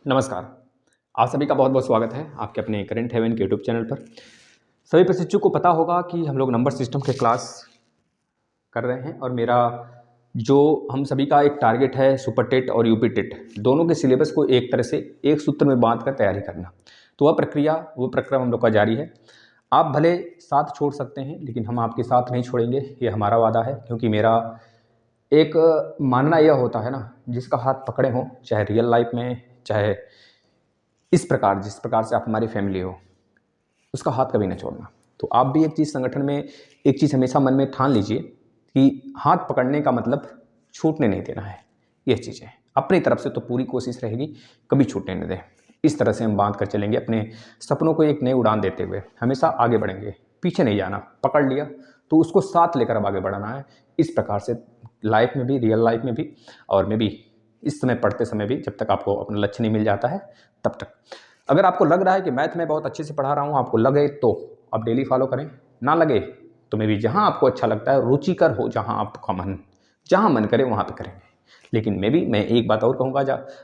नमस्कार। आप सभी का बहुत बहुत स्वागत है आपके अपने करंट हेवन के यूट्यूब चैनल पर। सभी प्रशिक्षुओं को पता होगा कि हम लोग नंबर सिस्टम के क्लास कर रहे हैं और मेरा जो हम सभी का एक टारगेट है सुपर टेट और यूपी टेट दोनों के सिलेबस को एक तरह से एक सूत्र में बांध कर तैयारी करना। तो वो प्रक्रम हम लोग का जारी है। आप भले साथ छोड़ सकते हैं लेकिन हम आपके साथ नहीं छोड़ेंगे, ये हमारा वादा है। क्योंकि मेरा एक मानना यह होता है ना, जिसका हाथ पकड़े हों, चाहे रियल लाइफ में चाहे जिस प्रकार से आप हमारी फैमिली हो, उसका हाथ कभी ना छोड़ना। तो आप भी एक चीज़ संगठन में एक चीज़ हमेशा मन में ठान लीजिए कि हाथ पकड़ने का मतलब छूटने नहीं देना है। यह चीज़ है, अपनी तरफ से तो पूरी कोशिश रहेगी, कभी छूटने नहीं दें। इस तरह से हम बांध कर चलेंगे, अपने सपनों को एक नई उड़ान देते हुए हमेशा आगे बढ़ेंगे, पीछे नहीं जाना। पकड़ लिया तो उसको साथ लेकर अब आगे बढ़ना है। इस प्रकार से लाइफ में भी, रियल लाइफ में भी और में भी, इस समय पढ़ते समय भी, जब तक आपको अपना लक्ष्य नहीं मिल जाता है तब तक। अगर आपको लग रहा है कि मैथ में बहुत अच्छे से पढ़ा रहा हूँ, आपको लगे तो आप डेली फॉलो करें, ना लगे तो मे भी जहाँ आपको अच्छा लगता है, रुचिकर हो, जहाँ मन करे वहाँ पे करेंगे। लेकिन मैं एक बात और कहूँगा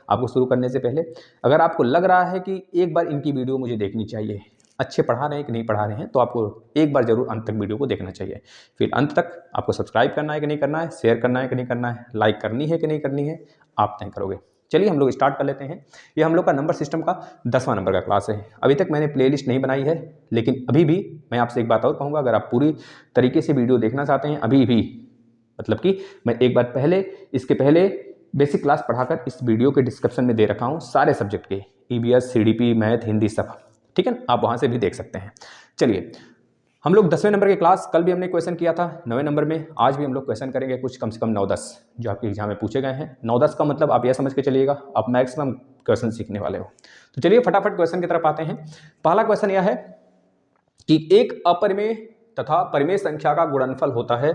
आपको शुरू करने से पहले, अगर आपको लग रहा है कि एक बार इनकी वीडियो मुझे देखनी चाहिए, अच्छे पढ़ा रहे हैं कि नहीं पढ़ा रहे हैं, तो आपको एक बार जरूर अंत तक वीडियो को देखना चाहिए। फिर अंत तक आपको सब्सक्राइब करना है कि नहीं करना है, शेयर करना है कि नहीं करना है, लाइक करनी है कि नहीं करनी है, आप तय करोगे। चलिए हम लोग स्टार्ट कर लेते हैं। ये हम लोग का नंबर सिस्टम का 10वां नंबर का क्लास है। अभी तक मैंने प्लेलिस्ट नहीं बनाई है, लेकिन अभी भी मैं आपसे एक बात और कहूँगा, अगर आप पूरी तरीके से वीडियो देखना चाहते हैं अभी भी, मतलब कि मैं एक बार पहले, इसके पहले बेसिक क्लास पढ़ाकर इस वीडियो के डिस्क्रिप्शन में दे रखा हूँ सारे सब्जेक्ट के, ईबीएस, सीडीपी, मैथ, हिंदी, सब, ठीक है ना, आप वहाँ से भी देख सकते हैं। चलिए हम लोग 10वें नंबर के क्लास, कल भी हमने क्वेश्चन किया था 9वें नंबर में, आज भी हम लोग क्वेश्चन करेंगे कुछ कम से कम 9-10 जो आपके एग्जाम में पूछे गए हैं। 9-10 का मतलब आप यह समझ के चलिएगा आप मैक्सिमम क्वेश्चन सीखने वाले हो। तो चलिए फटाफट क्वेश्चन की तरफ आते हैं। पहला क्वेश्चन यह है कि एक अपरिमेय तथा परिमेय संख्या का गुणनफल होता है,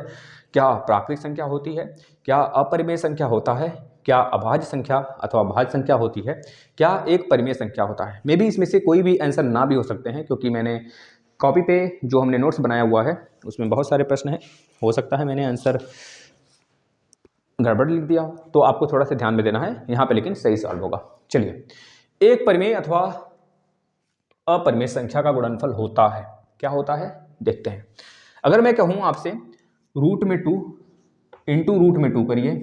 क्या प्राकृतिक संख्या होती है, क्या अपरिमेय संख्या होता है, क्या अभाज्य संख्या अथवा भाज्य संख्या होती है, क्या एक परिमेय संख्या होता है। मे भी इसमें से कोई भी आंसर ना भी हो सकते हैं, क्योंकि मैंने कॉपी पे जो हमने नोट्स बनाया हुआ है उसमें बहुत सारे प्रश्न हैं, हो सकता है मैंने आंसर गड़बड़ लिख दिया हो, तो आपको थोड़ा सा ध्यान में देना है यहाँ पे, लेकिन सही सॉल्व होगा। चलिए, एक परिमेय अथवा अपरिमेय संख्या का गुणनफल होता है, क्या होता है देखते हैं। अगर मैं कहूँ आपसे रूट में 2 इंटू रूट में 2 करिए,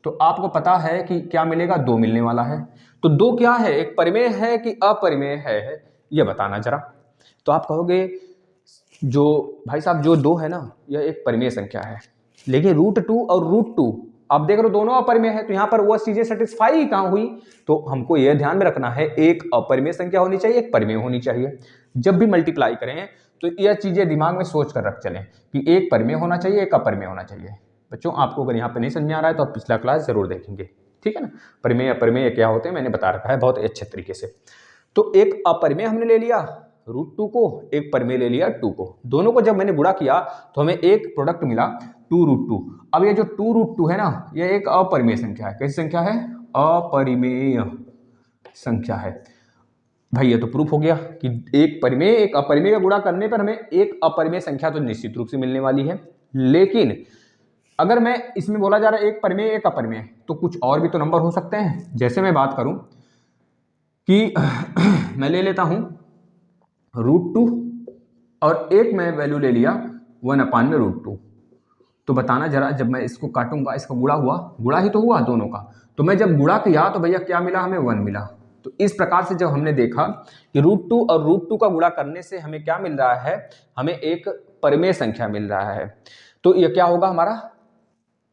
तो आपको पता है कि क्या मिलेगा, 2 मिलने वाला है। तो 2 क्या है, एक परिमेय है कि अपरिमेय है, यह बताना जरा। तो आप कहोगे जो भाई साहब जो 2 है ना, यह एक परिमेय संख्या है, लेकिन रूट 2 और रूट 2 आप देख रहे हो दोनों अपरिमेय है, तो यहाँ पर वह चीजें सेटिस्फाई ही कहाँ हुई। तो हमको यह ध्यान में रखना है, एक अपरिमेय संख्या होनी चाहिए, एक परिमेय होनी चाहिए। जब भी मल्टीप्लाई करें तो यह चीजें दिमाग में सोच कर रख चलें कि एक परिमेय होना चाहिए, एक अपरिमेय होना चाहिए। बच्चों आपको अगर यहाँ पे नहीं समझ में आ रहा है तो आप पिछला क्लास जरूर देखेंगे, ठीक है ना। परिमेय अपरिमेय क्या होते हैं मैंने बता रखा है बहुत अच्छे तरीके से। तो एक अपरिमेय हमने ले लिया रूट 2 को, एक परिमेय ले लिया 2 को, दोनों को जब मैंने गुणा किया तो हमें एक प्रोडक्ट मिला 2 रूट 2। अब ये जो 2 रूट 2 है ना, ये एक अपरिमेय संख्या है। कैसी संख्या है, अपरिमेय संख्या है। भाई ये तो प्रूफ हो गया कि एक परिमेय एक अपरिमेय का गुणा करने पर हमें एक अपरिमेय संख्या तो निश्चित रूप से मिलने वाली है। लेकिन अगर मैं इसमें बोला जा रहा है एक परिमेय एक अपरिमेय, तो कुछ और भी तो नंबर हो सकते हैं। जैसे मैं बात करूं कि मैं ले लेता हूं रूट 2 और एक मैं वैल्यू ले लिया 1/√2। तो बताना जरा, जब मैं इसको काटूंगा, इसका गुणा ही तो हुआ दोनों का, तो मैं जब गुणा किया तो भैया क्या मिला, हमें 1 मिला। तो इस प्रकार से जब हमने देखा कि रूट 2 और रूट 2 का गुणा करने से हमें क्या मिल रहा है, हमें एक परिमेय संख्या मिल रहा है। तो यह क्या होगा हमारा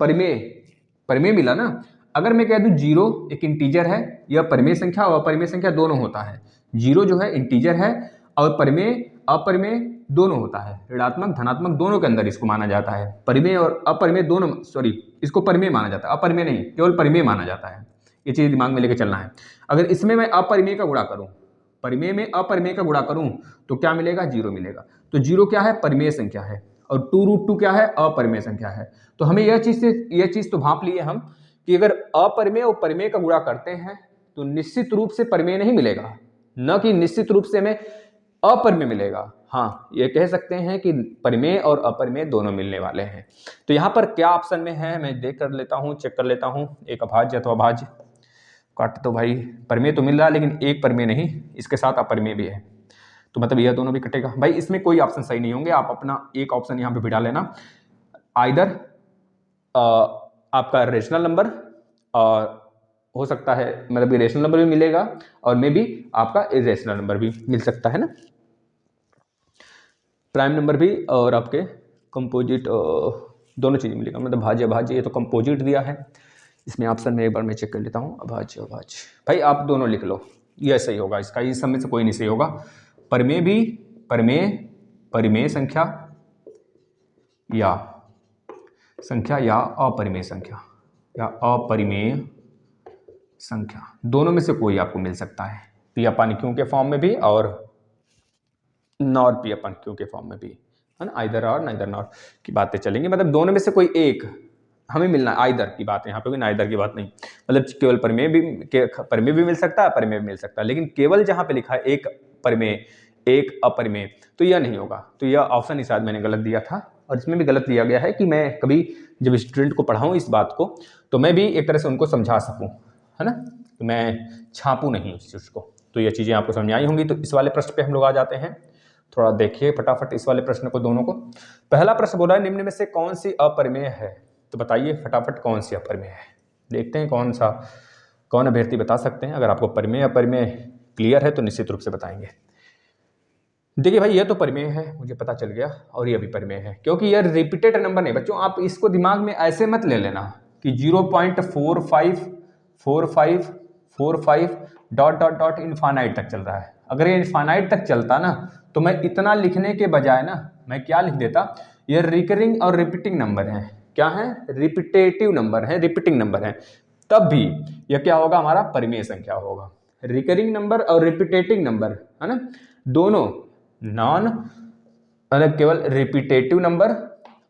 परिमेय मिला ना। अगर मैं कह दूं 0 एक इंटीजर है, यह परिमेय संख्या और अपरिमेय संख्या दोनों होता है। 0 जो है इंटीजर है और परिमेय अपरिमेय दोनों होता है, ऋणात्मक धनात्मक दोनों के अंदर इसको माना जाता है। परिमेय और अपरिमेय दोनों, सॉरी, इसको परिमेय माना जाता है, अपरिमेय नहीं, केवल परिमेय माना जाता है। ये चीज दिमाग में लेके चलना है। अगर इसमें मैं अपरिमेय का गुणा करूं, परिमेय में अपरिमेय का गुणा करूं, तो क्या मिलेगा, 0 मिलेगा। तो 0 क्या है, परिमेय संख्या है, और 2√2 क्या है, अपरिमेय संख्या है। तो हमें यह चीज तो भांप लिए हम कि अगर अपरिमेय और परिमेय का गुणा करते हैं तो निश्चित रूप से परिमेय नहीं मिलेगा, न कि निश्चित रूप से हमें अपरिमेय मिलेगा। हाँ, ये कह सकते हैं कि परिमेय और अपरिमेय दोनों मिलने वाले हैं। तो यहाँ पर क्या ऑप्शन में है मैं देख कर लेता हूँ, चेक कर लेता हूँ, एक अभाज्य अथवा भाज्य। काट दो भाई, परिमेय तो मिल रहा है लेकिन एक परिमेय नहीं, इसके साथ अपरिमेय भी है, तो मतलब यह दोनों भी कटेगा। भाई इसमें कोई ऑप्शन सही नहीं होंगे, आप अपना एक ऑप्शन यहाँ पे बिठा लेना, आइदर आपका रेशनल नंबर और हो सकता है मतलब रेशनल नंबर भी मिलेगा और मे भी आपका इरेशनल नंबर भी मिल सकता है ना, प्राइम नंबर भी और आपके कंपोजिट दोनों चीज़ें मिलेगा, मतलब भाज्य अभाज्य, ये तो कंपोजिट दिया है इसमें ऑप्शन में, एक बार मैं चेक कर लेता हूँ, अभाज्य अभाज्य, भाई आप दोनों लिख लो, यह सही होगा, इसका इस समय से कोई नहीं सही होगा, परिमेय भी, परिमेय संख्या या अपरिमेय संख्या या अपरिमेय संख्या, दोनों में से कोई आपको मिल सकता है, पी अपन क्यू के फॉर्म में भी और नॉर पी अपन क्यू के फॉर्म में भी, है ना, आइदर और नाइदर नॉर की बातें चलेंगी, मतलब दोनों में से कोई एक हमें मिलना, आइदर की बात है यहाँ पे, नाइदर की बात नहीं, मतलब केवल परिमेय भी मिल सकता है, परिमेय भी मिल सकता है, लेकिन केवल जहाँ पे लिखा है एक परिमेय एक अपरिमेय तो यह नहीं होगा, तो यह ऑप्शन शायद मैंने गलत दिया था, और इसमें भी गलत दिया गया है कि मैं कभी जब स्टूडेंट को पढ़ाऊँ इस बात को तो मैं भी एक तरह से उनको समझा सकूँ, है ना, तो मैं छापूँ नहीं उस चीज़ को, तो ये चीज़ें आपको समझ आई होंगी। तो इस वाले प्रश्न पे हम लोग आ जाते हैं, थोड़ा देखिए फटाफट इस वाले प्रश्न को दोनों को। पहला प्रश्न बोला है निम्न में से कौन सी अपरिमेय है, तो बताइए फटाफट कौन सी अपरिमेय है, देखते हैं कौन अभ्यर्थी बता सकते हैं, अगर आपको परिमेय अपरिमेय क्लियर है तो निश्चित रूप से बताएंगे। देखिए भाई यह तो परिमेय है, मुझे पता चल गया, और यह भी परिमेय है, क्योंकि यह रिपीटेड नंबर नहीं बच्चों, आप इसको दिमाग में ऐसे मत ले लेना कि 0.454545 डॉट डॉट डॉट इनफाइनाइट तक चल रहा है, अगर ये इनफाइनाइट तक चलता ना तो मैं इतना लिखने के बजाय ना मैं क्या लिख देता, ये रिकरिंग और रिपीटिंग नंबर हैं, क्या है, रिपीटेटिव नंबर है, रिपीटिंग नंबर है, तब भी यह क्या होगा, हमारा परिमेय संख्या होगा। रिकरिंग नंबर और रिपीटेटिव नंबर, है ना, दोनों नॉन मतलब केवल रिपीटेटिव नंबर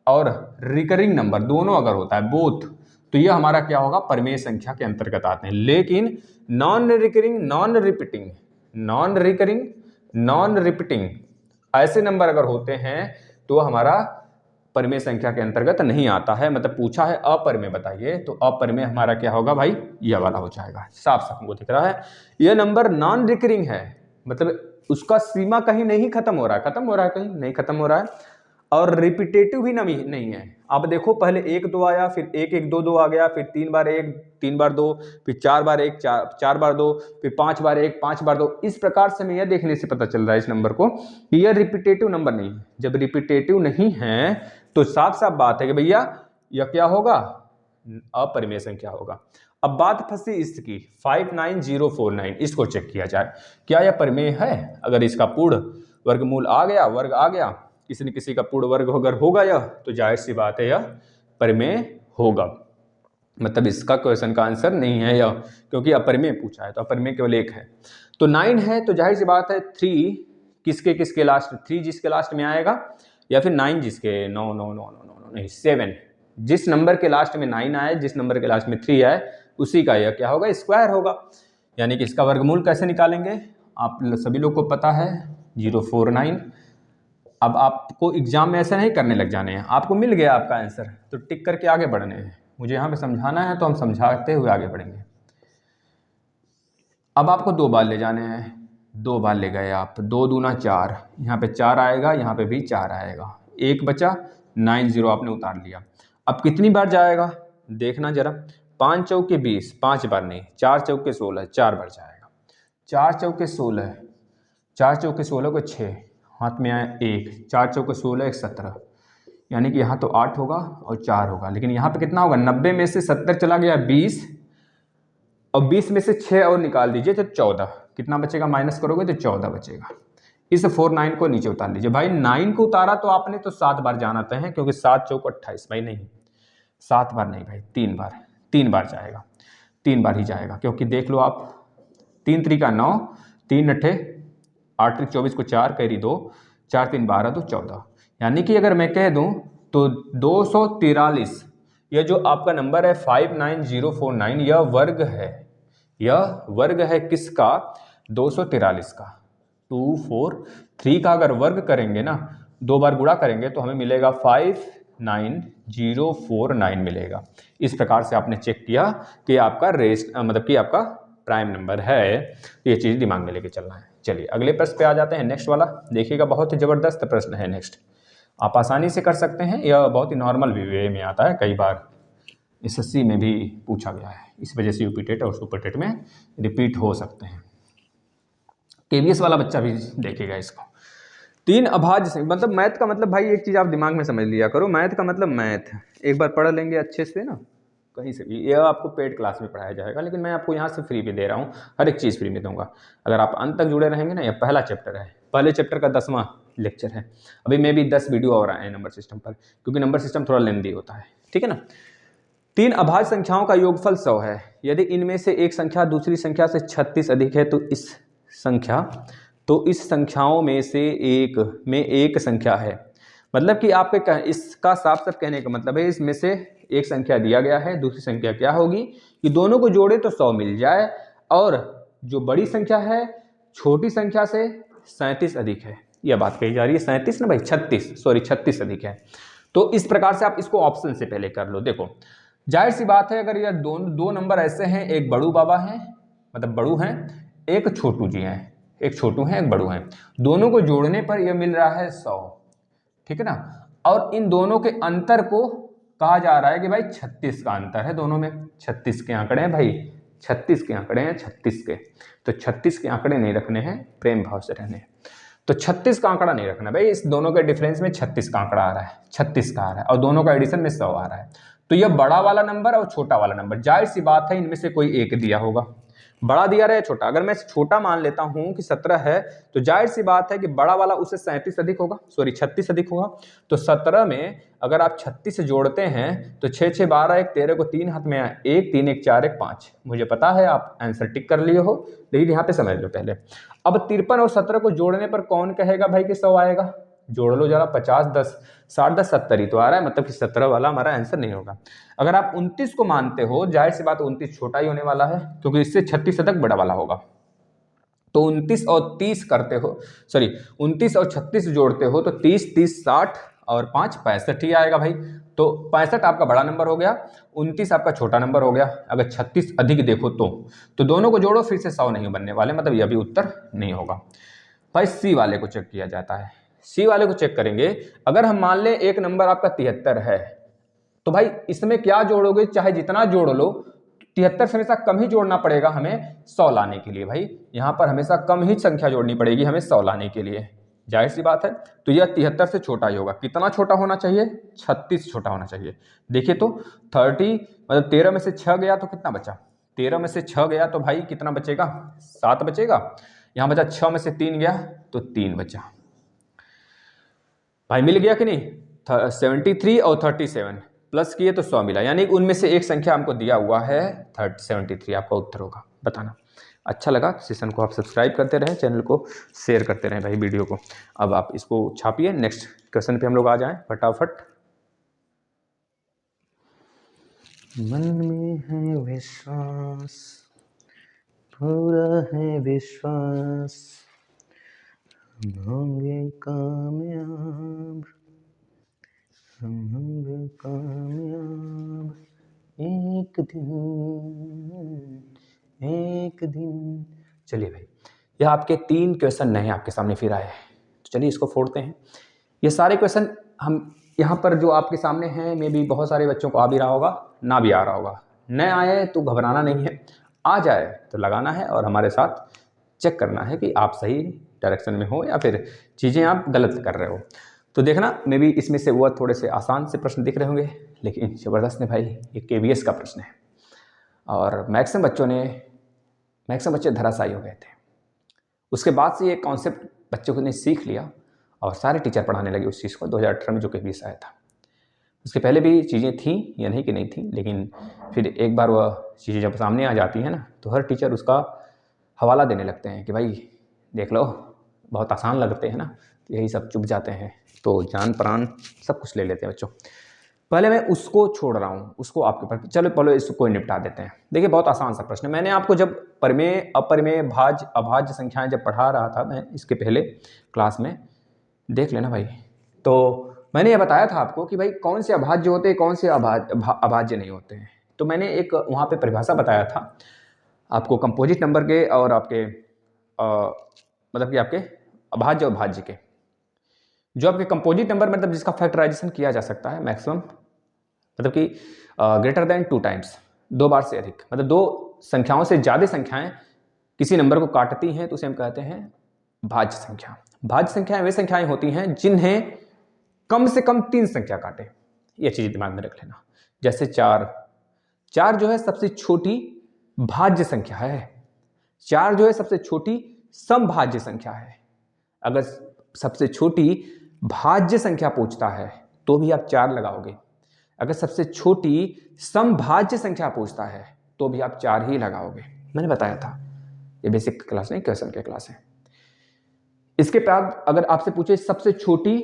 और रिकरिंग नंबर दोनों अगर होता है बोथ, तो यह हमारा क्या होगा, परिमेय संख्या के अंतर्गत आते हैं। लेकिन नॉन रिकरिंग, नॉन रिपीटिंग ऐसे नंबर अगर होते हैं तो हमारा परिमेय संख्या के अंतर्गत नहीं आता है, मतलब पूछा है अपरिमेय बताइए, तो अपरिमेय हमारा क्या होगा भाई, यह वाला हो जाएगा, साफ साफ हमको दिख रहा है। यह नंबर नॉन रिकरिंग है, मतलब उसका सीमा कहीं नहीं खत्म हो रहा है, कहीं नहीं खत्म हो रहा है, और रिपीटेटिव भी नहीं है। आप देखो पहले 1 2 आया, फिर 1 1 2 2 आ गया, फिर 3 बार 1 3 बार 2, फिर 4 बार 1 4 बार 2, फिर 5 बार 1 5 बार 2, इस प्रकार से हमें यह देखने से पता चल रहा है इस नंबर को कि यह रिपीटेटिव नंबर नहीं है। जब रिपीटेटिव नहीं है तो साफ साफ बात है कि भैया यह क्या होगा, अपरिमेय संख्या होगा। अब बात फंसी इसकी 59049, इसको चेक किया जाए क्या यह परिमेय है, अगर इसका पूर्ण वर्गमूल आ गया, वर्ग आ गया, किसी न किसी का पूर्ण वर्ग अगर होगा यह, तो जाहिर सी बात है यह परिमेय होगा, मतलब इसका क्वेश्चन का आंसर नहीं है यह, क्योंकि अपरिमेय पूछा है, तो अपरिमेय केवल एक है। तो 9 है तो जाहिर सी बात है 3 किसके लास्ट, 3 जिसके लास्ट में आएगा, या फिर 9 जिसके, no no no no no नहीं 7, जिस नंबर के लास्ट में 9 आए, जिस नंबर के लास्ट में 3 आए, उसी का यह क्या होगा, स्क्वायर होगा, यानी कि इसका वर्गमूल कैसे निकालेंगे, आप सभी लोग को पता है 049। अब आपको एग्जाम में ऐसा नहीं करने लग जाने हैं, आपको मिल गया आपका आंसर तो टिक करके आगे बढ़ने हैं, मुझे यहाँ पे समझाना है तो हम समझाते हुए आगे बढ़ेंगे। अब आपको 2 बार ले जाने हैं, 2 बार ले गए आप, 2 दूना 4, यहाँ पे 4 आएगा, यहाँ पे भी 4 आएगा, 1 बचा, 90 आपने उतार लिया। अब कितनी बार जाएगा देखना जरा, 5 चौके 20, 5 बार नहीं, 4 चौके 16, 4 बार जाएगा, 4 चौके 16, 4 चौके 16 को 6 हाथ में आया 1, 4 चौके 16 1 17, यानी कि यहाँ तो 8 होगा और 4 होगा, लेकिन यहाँ पे कितना होगा, 90 में से 70 चला गया 20, और 20 में से 6 और निकाल दीजिए तो 14, कितना बचेगा, माइनस करोगे तो 14 बचेगा। इस 49 को नीचे उतार लीजिए। भाई 9 को उतारा तो आपने तो 7 बार जाना तय है, क्योंकि 7 चौक 28, भाई नहीं 7 बार नहीं भाई, 3 बार जाएगा, 3 बार ही जाएगा, क्योंकि देख लो आप 3 त्रिका 9, 3 अट्ठे 8 24 को 4 कैरी 2, 4 3 12 तो 14, यानी कि अगर मैं कह दूं तो 243, यह जो आपका नंबर है 59049, यह वर्ग है किसका, 243 का, 243 का अगर वर्ग करेंगे ना, 2 बार गुणा करेंगे तो हमें मिलेगा 59049 मिलेगा। इस प्रकार से आपने चेक किया कि आपका मतलब कि आपका प्राइम नंबर है, तो ये चीज़ दिमाग में लेके चलना है। चलिए अगले प्रश्न पे आ जाते हैं, नेक्स्ट वाला देखिएगा, बहुत ही ज़बरदस्त प्रश्न है नेक्स्ट। आप आसानी से कर सकते हैं, यह बहुत ही नॉर्मल वे में आता है, कई बार एसएससी में भी पूछा गया है, इस वजह से यूपी टेट और सुपर टेट में रिपीट हो सकते हैं। केवीएस वाला बच्चा भी देखेगा इसको। 3 अभाज्य संख्या, मतलब मैथ का मतलब भाई एक चीज़ आप दिमाग में समझ लिया करो, मैथ का मतलब मैथ एक बार पढ़ लेंगे अच्छे से ना, कहीं से भी, यह आपको पेड क्लास में पढ़ाया जाएगा, लेकिन मैं आपको यहाँ से फ्री में दे रहा हूँ, हर एक चीज़ फ्री में दूंगा अगर आप अंत तक जुड़े रहेंगे ना। यह पहला चैप्टर है, पहले चैप्टर का 10वां लेक्चर है। अभी मे भी 10 वीडियो और आए हैं नंबर सिस्टम पर, क्योंकि नंबर सिस्टम थोड़ा लेंदी होता है, ठीक है ना। 3 अभाज्य संख्याओं का योगफल 100 है। यदि इनमें से एक संख्या दूसरी संख्या से 36 अधिक है तो इस संख्याओं में से एक संख्या है। मतलब कि आपके इसका साफ साफ कहने का मतलब है, इसमें से एक संख्या दिया गया है, दूसरी संख्या क्या होगी कि दोनों को जोड़े तो 100 मिल जाए, और जो बड़ी संख्या है छोटी संख्या से 37 अधिक है। यह बात कही जा रही है, 37 ना भाई, 36 अधिक है। तो इस प्रकार से आप इसको ऑप्शन से पहले कर लो। देखो जाहिर सी बात है, अगर यह दो नंबर ऐसे हैं, एक बड़ू बाबा हैं, मतलब बड़ू हैं, एक छोटू जी हैं, एक छोटू हैं एक बड़ू हैं, दोनों को जोड़ने पर यह मिल रहा है 100, ठीक है ना। और इन दोनों के अंतर को कहा जा रहा है कि भाई 36 का अंतर है दोनों में। 36 के आंकड़े हैं भाई, 36 के आंकड़े हैं, 36 के, तो 36 के आंकड़े नहीं रखने हैं, प्रेम भाव से रहने हैं। तो 36 का आंकड़ा नहीं रखना भाई, इस दोनों के डिफरेंस में 36 का आंकड़ा आ रहा है, 36 का आ रहा है, और दोनों का एडिशन में 100 आ रहा है। तो यह बड़ा वाला नंबर और छोटा वाला नंबर, जाहिर सी बात है इनमें से कोई एक दिया होगा, बड़ा दिया रहे छोटा। अगर मैं छोटा मान लेता हूं कि 17 है, तो जाहिर सी बात है कि बड़ा वाला उससे 37 अधिक होगा, सॉरी 36 अधिक होगा। तो 17 में अगर आप 36 जोड़ते हैं तो 6 6 12 1 13 को 3 हाथ में 1 3 1 4 1 5। मुझे पता है आप आंसर टिक कर लिए हो, लेकिन यहाँ पे समझ लो पहले। अब 53 और 17 को जोड़ने पर कौन कहेगा भाई कि 100 आएगा? जोड़ लो जरा, 50 10 60 10 70 ही तो आ रहा है, मतलब कि 17 वाला हमारा आंसर नहीं होगा। अगर आप 29 को मानते हो, जाहिर सी बात 29 छोटा ही होने वाला है, क्योंकि इससे 36 तक बड़ा वाला होगा। तो 29 और 30 करते हो, सॉरी 29 और 36 जोड़ते हो तो 30 30 60 और 5 65 ही आएगा भाई। तो 65 आपका बड़ा नंबर हो गया, 29 आपका छोटा नंबर हो गया। अगर 36 अधिक देखो तो दोनों को जोड़ो, फिर से 100 नहीं बनने वाले, मतलब यह भी उत्तर नहीं होगा। भाई सी वाले को चेक किया जाता है, सी वाले को चेक करेंगे। अगर हम मान लें एक नंबर आपका 73 है, तो भाई इसमें क्या जोड़ोगे, चाहे जितना जोड़ लो, 73 से हमेशा कम ही जोड़ना पड़ेगा हमें 100 लाने के लिए। भाई यहाँ पर हमेशा कम ही संख्या जोड़नी पड़ेगी हमें 100 लाने के लिए, जाहिर सी बात है। तो यह 73 से छोटा ही होगा। कितना छोटा होना चाहिए? 36 छोटा होना चाहिए। देखिए तो 30 मतलब 13 में से 6 गया तो कितना बचा? 13 में से 6 गया तो भाई कितना बचेगा? 7 बचेगा। यहाँ बचा 6 में से 3 गया तो 3 बचा। भाई मिल गया कि नहीं? 73 और 37 प्लस किए तो 100 मिला, यानी उनमें से एक संख्या हमको दिया हुआ है 73, आपका उत्तर होगा। बताना अच्छा लगा? सेशन को आप सब्सक्राइब करते रहें, चैनल को शेयर करते रहें भाई वीडियो को। अब आप इसको छापिए, नेक्स्ट क्वेश्चन पे हम लोग आ जाएं फटाफट। मन में है विश्वास, पूरा है विश्वास, होंगे कामयाब, हम होंगे कामयाब एक दिन। चलिए भाई, यह आपके 3 क्वेश्चन नए आपके सामने फिर आए हैं, तो चलिए इसको फोड़ते हैं। ये सारे क्वेश्चन हम यहाँ पर जो आपके सामने हैं, में भी बहुत सारे बच्चों को आ भी रहा होगा, ना भी आ रहा होगा। न आए तो घबराना नहीं है, आ जाए तो लगाना है और हमारे साथ चेक करना है कि आप सही डायरेक्शन में हो या फिर चीज़ें आप गलत कर रहे हो। तो देखना, मे भी इसमें से वो थोड़े से आसान से प्रश्न दिख रहे होंगे, लेकिन ज़बरदस्त ने भाई, ये केवीएस का प्रश्न है और मैक्सिमम बच्चे धराशायी हो गए थे। उसके बाद से ये कॉन्सेप्ट बच्चों ने सीख लिया और सारे टीचर पढ़ाने लगे उस चीज़ को। 2018 में जो केवीएस आया था, उसके पहले भी चीज़ें थी या नहीं कि नहीं थी, लेकिन फिर एक बार वह चीज़ें जब सामने आ जाती हैं ना, तो हर टीचर उसका हवाला देने लगते हैं कि भाई देख लो, बहुत आसान लगते हैं ना, यही सब चुप जाते हैं, तो जान प्राण सब कुछ ले लेते हैं बच्चों। पहले मैं उसको छोड़ रहा हूँ, उसको आपके ऊपर, चलो पहले इसको निपटा देते हैं। देखिए बहुत आसान सा प्रश्न है। मैंने आपको जब परिमेय अपरिमेय भाज्य अभाज्य संख्याएं जब पढ़ा रहा था मैं इसके पहले क्लास में, देख लेना भाई, तो मैंने ये बताया था आपको कि भाई कौन से अभाज्य होते हैं, कौन से अभाज्य नहीं होते हैं। तो मैंने एक वहाँ पे परिभाषा बताया था, आपको कंपोजिट नंबर के और आपके मतलब कि आपके अभाज्य और भाज्य के, जो आपके कंपोजिट नंबर मतलब जिसका फैक्टराइजेशन किया जा सकता है मैक्सिमम, मतलब कि ग्रेटर देन 2 टाइम्स, 2 बार से अधिक, मतलब 2 संख्याओं से ज़्यादा संख्याएं किसी नंबर को काटती हैं तो उसे हम कहते हैं भाज्य संख्या। भाज्य संख्याएं वे संख्याएं होती हैं जिन्हें कम से कम 3 संख्या काटे, ये चीज़ दिमाग में रख लेना। जैसे 4 जो है सबसे छोटी भाज्य संख्या है, 4 जो है सबसे छोटी समभाज्य संख्या है। अगर सबसे छोटी भाज्य संख्या पूछता है तो भी आप 4 लगाओगे, अगर सबसे छोटी समभाज्य संख्या पूछता है तो भी आप 4 ही लगाओगे। मैंने बताया था, ये बेसिक क्लास नहीं, क्वेश्चन के क्लास है। इसके बाद अगर आपसे पूछे सबसे छोटी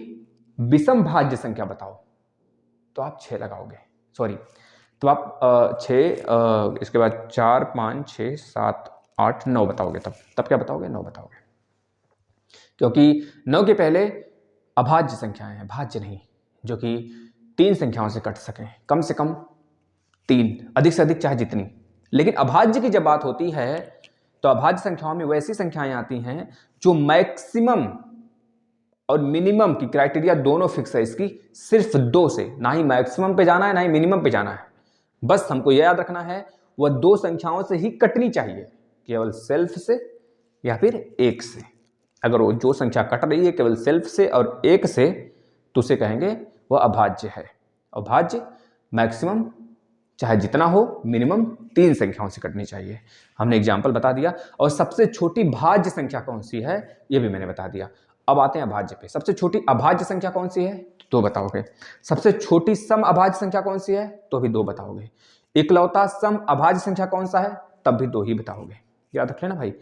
विषम भाज्य संख्या बताओ तो आप 6 लगाओगे, सॉरी, तो आप 6 इसके बाद 4 5 6 7 8 9 बताओगे, तब क्या बताओगे, 9 बताओगे, क्योंकि 9 के पहले अभाज्य संख्याएं हैं, भाज्य नहीं, जो कि 3 संख्याओं से कट सकें, कम से कम 3, अधिक से अधिक चाहे जितनी। लेकिन अभाज्य की जब बात होती है तो अभाज्य संख्याओं में वैसी संख्याएं आती हैं जो मैक्सिमम और मिनिमम की क्राइटेरिया दोनों फिक्स है इसकी, सिर्फ 2 से, ना ही मैक्सिमम पे जाना है ना ही मिनिमम पे जाना है, बस हमको यह याद रखना है वह 2 संख्याओं से ही कटनी चाहिए, केवल सेल्फ से या फिर 1 से। अगर वो जो संख्या कट रही है केवल सेल्फ से और 1 से तो उसे कहेंगे वह अभाज्य है। अभाज्य मैक्सिमम चाहे जितना हो, मिनिमम 3 संख्याओं से कटनी चाहिए, हमने एग्जाम्पल बता दिया। और सबसे छोटी भाज्य संख्या कौन सी है यह भी मैंने बता दिया। अब आते हैं अभाज्य पे। सबसे छोटी अभाज्य संख्या कौन सी है तो 2 बताओगे, सबसे छोटी सम अभाज्य संख्या कौन सी है तो भी 2 बताओगे, इकलौता सम अभाज्य संख्या कौन सा है तब भी 2 ही बताओगे, याद रख लेना भाई।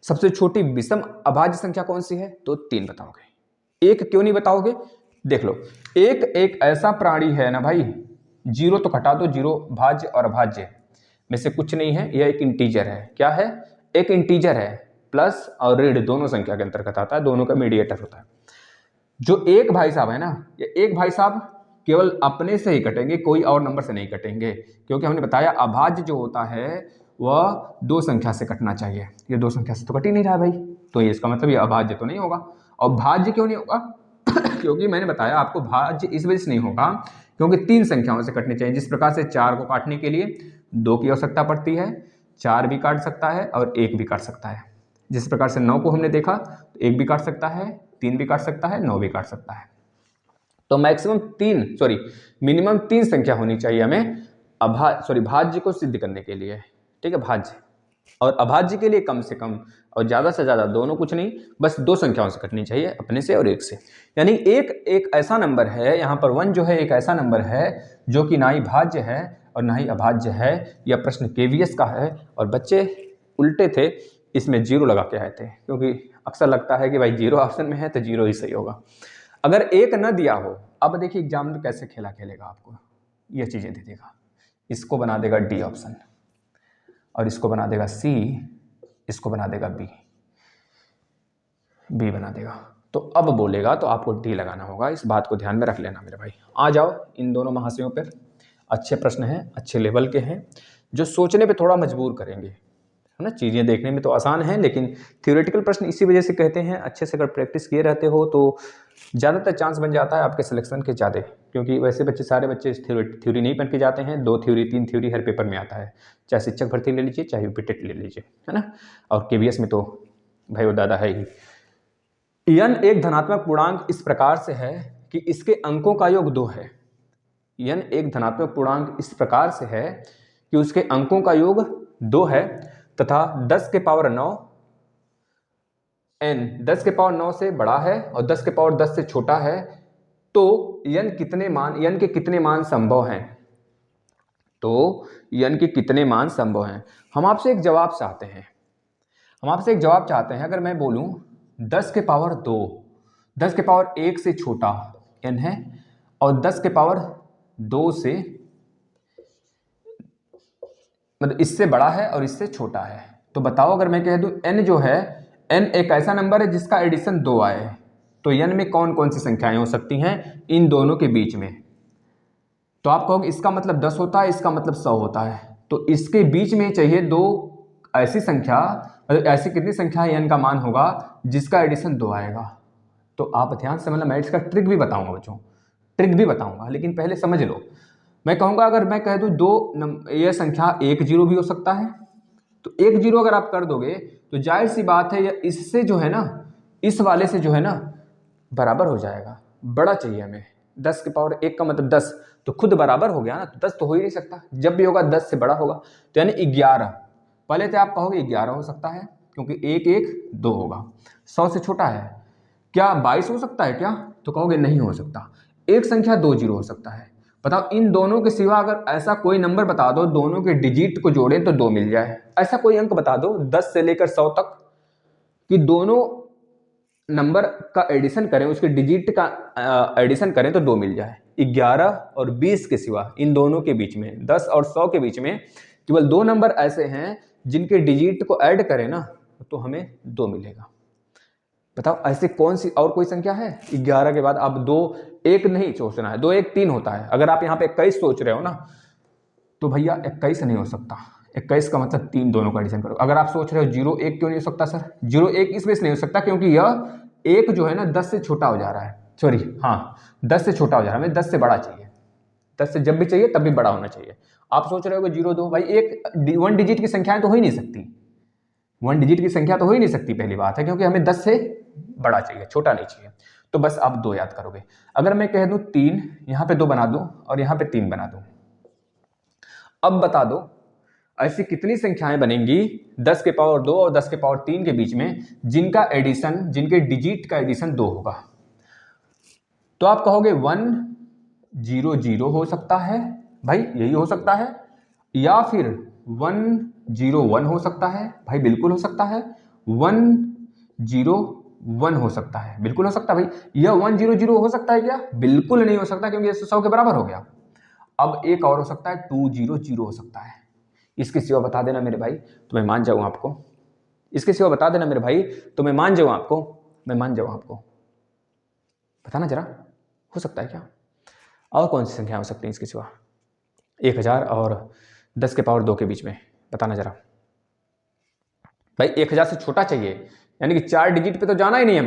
सबसे छोटी विषम अभाज्य संख्या कौन सी है तो 3 बताओगे। 1 क्यों नहीं बताओगे, देख लो, एक ऐसा प्राणी है ना भाई, 0 तो घटा दो, 0 भाज्य और अभाज्य में से कुछ नहीं है, यह एक इंटीजर है। क्या है, एक इंटीजर है, प्लस और ऋण दोनों संख्या के अंतर्गत आता है, दोनों का मीडिएटर होता है। जो एक भाई साहब है ना, ये एक भाई साहब केवल अपने से ही कटेंगे, कोई और नंबर से नहीं कटेंगे, क्योंकि हमने बताया अभाज्य जो होता है वह 2 संख्या से कटना चाहिए, ये 2 संख्या से तो कट ही नहीं रहा भाई, तो ये इसका मतलब ये अभाज्य तो नहीं होगा। और भाज्य क्यों नहीं होगा क्योंकि मैंने बताया आपको भाज्य इस वजह से नहीं होगा क्योंकि 3 संख्याओं से कटनी चाहिए। जिस प्रकार से 4 को काटने के लिए 2 की आवश्यकता पड़ती है, 4 भी काट सकता है और 1 भी काट सकता है। जिस प्रकार से 9 को हमने देखा तो 1 भी काट सकता है, 3 भी काट सकता है, 9 भी काट सकता है। तो मिनिमम 3 संख्या होनी चाहिए हमें भाज्य को सिद्ध करने के लिए, ठीक है, भाज्य। और अभाज्य के लिए कम से कम और ज़्यादा से ज़्यादा दोनों कुछ नहीं, बस 2 संख्याओं से कटनी चाहिए, अपने से और 1 से। यानी एक ऐसा नंबर है, यहाँ पर 1 जो है एक ऐसा नंबर है जो कि ना ही भाज्य है और ना ही अभाज्य है। यह प्रश्न केवीएस का है और बच्चे उल्टे थे, इसमें 0 लगा के आए थे, क्योंकि अक्सर लगता है कि भाई 0 ऑप्शन में है तो 0 ही सही होगा। अगर 1 न दिया हो, अब देखिए एग्जामिनर कैसे खेला खेलेगा, आपको यह चीज़ें दे देगा, इसको बना देगा डी ऑप्शन और इसको बना देगा सी, इसको बना देगा बी बना देगा। तो अब बोलेगा तो आपको डी लगाना होगा, इस बात को ध्यान में रख लेना मेरे भाई। आ जाओ इन दोनों महाशयों पर, अच्छे प्रश्न हैं, अच्छे लेवल के हैं, जो सोचने पे थोड़ा मजबूर करेंगे, है ना। चीज़ें देखने में तो आसान हैं लेकिन थ्योरेटिकल प्रश्न इसी वजह से कहते हैं, अच्छे से अगर प्रैक्टिस किए रहते हो तो ज़्यादातर चांस बन जाता है आपके सिलेक्शन के ज़्यादा, क्योंकि वैसे सारे बच्चे थ्योरी नहीं पढ़ के जाते हैं, 2 थ्योरी 3 थ्योरी हर पेपर में आता है, चाहे शिक्षक भर्ती ले लीजिए चाहे बीटेट ले लीजिए, है ना। और केवीएस में तो भाई वो दादा है ही। n एक धनात्मक पूर्णांक इस प्रकार से है कि इसके अंकों का योग 2 है। n एक धनात्मक पूर्णांक इस प्रकार से है कि उसके अंकों का योग 2 है तथा 10 के पावर 9 n 10 के पावर 9 से बड़ा है और 10 के पावर 10 से छोटा है, तो n के कितने मान संभव हैं, तो n के कितने मान संभव हैं। हम आपसे एक जवाब चाहते हैं, अगर मैं बोलूं 10 के पावर 2, 10 के पावर 1 से छोटा n है और 10 के पावर 2 से मतलब इससे बड़ा है और इससे छोटा है, तो बताओ अगर मैं कह दूं n जो है, n एक ऐसा नंबर है जिसका एडिशन 2 आए, तो n में कौन कौन सी संख्याएं हो सकती हैं इन दोनों के बीच में। तो आप कहोगे इसका मतलब 10 होता है, इसका मतलब 100 होता है, तो इसके बीच में चाहिए 2 ऐसी संख्या, मतलब ऐसी कितनी संख्या है n का मान होगा जिसका एडिशन 2 आएगा। तो आप ध्यान से, मतलब मैं इसका ट्रिक भी बताऊंगा बच्चों, ट्रिक भी बताऊंगा, लेकिन पहले समझ लो। मैं कहूँगा अगर मैं कह दूँ यह संख्या 1 0 भी हो सकता है, तो 1 0 अगर आप कर दोगे तो जाहिर सी बात है यह इससे जो है ना, इस वाले से जो है ना बराबर हो जाएगा। बड़ा चाहिए हमें, 10 की पावर 1 का मतलब 10, तो खुद बराबर हो गया ना, तो 10 तो हो ही नहीं सकता, जब भी होगा 10 से बड़ा होगा, तो यानी 11। पहले तो आप कहोगे 11 हो सकता है क्योंकि 1 1 2 होगा, 100 से छोटा है। क्या 22 हो सकता है क्या, तो कहोगे नहीं हो सकता। एक संख्या 2 0 हो सकता है। बताओ इन दोनों के सिवा अगर ऐसा कोई नंबर बता दो, दोनों के डिजिट को जोड़ें तो 2 मिल जाए, ऐसा कोई अंक बता दो 10 से लेकर 100 तक कि दोनों नंबर का एडिशन करें, उसके डिजिट का एडिशन करें तो 2 मिल जाए। 11 और 20 के सिवा इन दोनों के बीच में, 10 और 100 के बीच में केवल 2 नंबर ऐसे हैं जिनके डिजिट को ऐड करें ना तो हमें 2 मिलेगा। बताओ ऐसी कौन सी और कोई संख्या है? 11 के बाद आप 2 1 नहीं सोचना है, 2 1 3 होता है। अगर आप यहाँ पे 21 सोच रहे हो ना तो भैया 21 नहीं हो सकता, 21 का मतलब 3 दोनों का एडिशन करो। अगर आप सोच रहे हो 0 1 क्यों नहीं हो सकता सर? 0 1 इस वजह से नहीं हो सकता क्योंकि यह 1 जो है ना 10 से छोटा हो जा रहा है, सॉरी हाँ 10 से छोटा हो जा रहा है, हमें 10 से बड़ा चाहिए। 10 से जब भी चाहिए तब भी बड़ा होना चाहिए। आप सोच रहे हो 0 2, भाई एक 1 डिजिट की संख्याएं तो हो ही नहीं सकती, 1 डिजिट की संख्या तो हो ही नहीं सकती, पहली बात है, क्योंकि हमें 10 से बड़ा चाहिए, छोटा नहीं चाहिए। तो बस आप 2 याद करोगे। अगर मैं कह दूं 3, यहां पे 2 बना दूं और यहां पे 3 बना दूं, अब बता दो ऐसी कितनी संख्याएं बनेंगी 10 के पावर 2 और 10 के पावर 3 के बीच में जिनका एडिशन, जिनके डिजिट का एडिशन 2 होगा। तो आप कहोगे 1 0 0 हो सकता है, भाई यही हो सकता है, या फिर 1 0 1 हो सकता है, भाई बिल्कुल हो सकता है, 1 0 1 हो सकता है, बिल्कुल हो सकता है भाई। यह 1 0 0 हो सकता है क्या? बिल्कुल नहीं हो सकता क्योंकि ये 100 के बराबर हो गया। अब एक और हो सकता है 2 0 0 हो सकता है। इसके सिवा बता देना मेरे भाई तो मैं मान जाऊं आपको, इसके सिवा बता देना मेरे भाई तो मैं मान जाऊं आपको, मैं मान जाऊं आपको, बताना जरा हो सकता है क्या? और कौन सी संख्या हो सकती है इसके सिवा 1000 और 10 के पावर 2 के बीच में? बताना जरा भाई। 1000 से छोटा चाहिए, यानी कि 4 डिजिट पे तो जाना ही नहीं,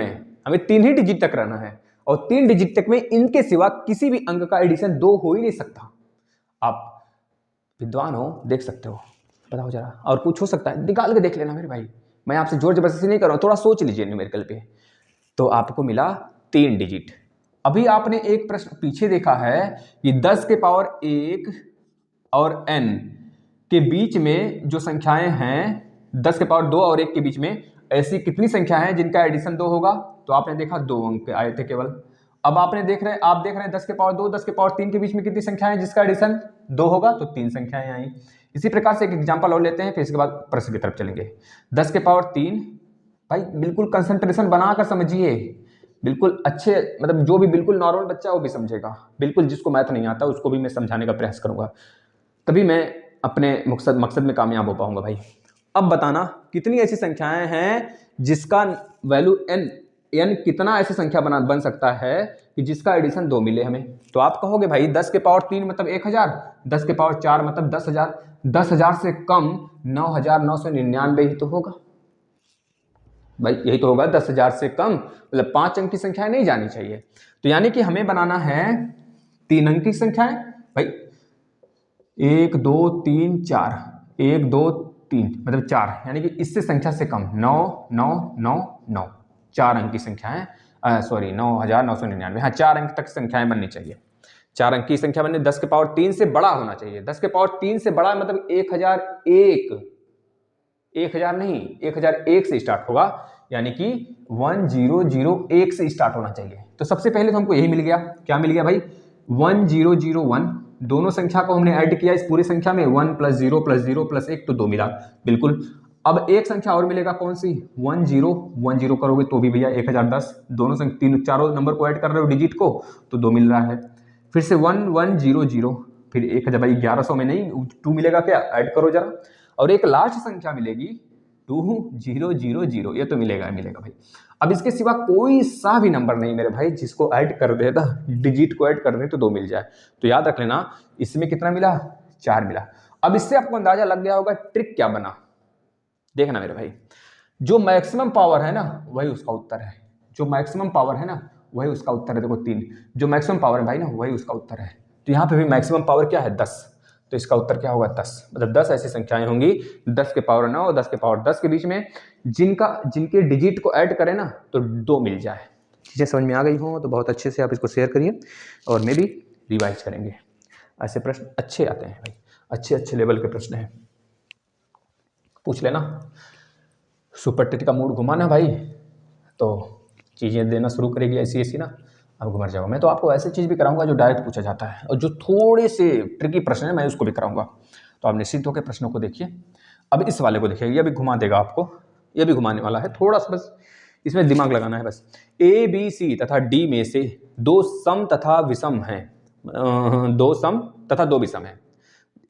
हमें 3 ही डिजिट तक रहना है, और 3 डिजिट तक में इनके सिवा किसी भी अंक का एडिशन 2 हो ही नहीं सकता। आप विद्वान हो, देख सकते हो, बताओ जरा। और कुछ हो सकता है निकाल के देख लेना मेरे भाई, मैं आपसे जोर जबरदस्ती नहीं कर रहा हूं, थोड़ा सोच लीजिए न्यूमेरिकल पे। तो आपको मिला 3 डिजिट। अभी आपने एक प्रश्न पीछे देखा है कि 10 के पावर 1 और n के बीच में जो संख्याएं हैं, 10 के पावर 2 और 1 के बीच में ऐसी कितनी संख्या है जिनका एडिशन 2 होगा? तो आपने देखा 2 अंक आए थे केवल। अब आप देख रहे हैं 10 के पावर 2 10 के पावर 3 के बीच में कितनी संख्या है जिसका एडिशन 2 होगा? तो 3 संख्याएं आई। इसी प्रकार से एक एग्जांपल और लेते हैं, फिर इसके बाद प्रश्न की तरफ चलेंगे। 10 के पावर 3, भाई बिल्कुल कंसंट्रेशन बनाकर समझिए, बिल्कुल अच्छे, मतलब जो भी बिल्कुल नॉर्मल बच्चा वो भी समझेगा, बिल्कुल जिसको मैथ नहीं आता उसको भी मैं समझाने का प्रयास करूंगा, तभी मैं अपने मकसद में कामयाब हो पाऊंगा भाई। अब बताना कितनी ऐसी संख्याएं हैं जिसका वैल्यू n कितना ऐसी संख्या बन सकता है कि जिसका एडिशन 2 मिले हमें? तो आप कहोगे भाई 10 के पावर 3 मतलब 1000, 10 के पावर 4 मतलब 10,000, 10,000 से कम 9,999 ही तो होगा भाई, यही तो होगा। 10,000 से कम मतलब 5 अंक की संख्याएं नहीं जानी चाहिए। तो यानी कि हमें बनाना है 3 अंक की संख्याएं भाई, 1 2 3 4, 1 2 3 मतलब 4, यानी कि इससे संख्या से कम 9 9 9 9, 4 अंक की संख्याएं, सॉरी 9,999, हाँ 4 अंक तक संख्याएं बननी चाहिए। 4 अंक की संख्या बनने 10 के पावर 3 से बड़ा होना चाहिए। 10 के पावर 3 से बड़ा मतलब 1001, 1000 नहीं 1001 से स्टार्ट होगा, यानी कि 1001 से स्टार्ट होना चाहिए। तो सबसे पहले तो हमको यही मिल गया, क्या मिल गया भाई? 1001, दोनों संख्या को हमने ऐड किया इस पूरी संख्या में, 1 + 0 + 0 + 1 तो 2 मिला बिल्कुल। अब एक संख्या और मिलेगा, कौन सी? 10 10 करोगे तो भी भैया 1010, दोनों तीन चारों नंबर को ऐड कर रहे हो डिजिट को तो 2 मिल रहा है। फिर से 1 1 0 0, फिर 1000 भाई 1100 में नहीं 2 मिलेगा क्या? ऐड करो जरा। और एक लास्ट संख्या मिलेगी 2000, ये तो मिलेगा भाई। अब इसके सिवा कोई सा भी नंबर नहीं मेरे भाई जिसको ऐड कर देता, डिजिट को ऐड कर दे तो 2 मिल जाए। तो याद रख लेना इसमें कितना मिला? 4 मिला। अब इससे आपको अंदाजा लग गया होगा ट्रिक क्या बना। देखना मेरे भाई, जो मैक्सिमम पावर है ना वही उसका उत्तर है, जो मैक्सिमम पावर है ना वही उसका उत्तर है। देखो 3, जो मैक्सिमम पावर है भाई ना वही उसका उत्तर है। तो यहाँ पे भी मैक्सिमम पावर क्या है 10, तो इसका उत्तर क्या होगा 10। मतलब 10 ऐसी संख्याएं होंगी 10 के पावर 9 और 10 के पावर 10 के बीच में जिनके डिजिट को ऐड करें ना तो 2 मिल जाए। चीज़ें समझ में आ गई हो तो बहुत अच्छे से आप इसको शेयर करिए और मैं भी रिवाइज करेंगे। ऐसे प्रश्न अच्छे आते हैं भाई, अच्छे अच्छे लेवल के प्रश्न हैं, पूछ लेना। सुपर टेट का मूड घुमाना भाई तो चीज़ें देना शुरू करेगी ऐसी ऐसी ना, अब घुमर जाओ। मैं तो आपको ऐसी चीज़ भी कराऊंगा जो डायरेक्ट पूछा जाता है, और जो थोड़े से ट्रिकी प्रश्न है मैं उसको भी कराऊंगा। तो आप निश्चित होकर प्रश्नों को देखिए। अब इस वाले को देखिए, ये भी घुमा देगा आपको, ये भी घुमाने वाला है, थोड़ा सा बस इसमें दिमाग लगाना है बस। ए बी सी तथा डी में से 2 सम तथा विषम हैं, 2 सम तथा 2 विषम हैं।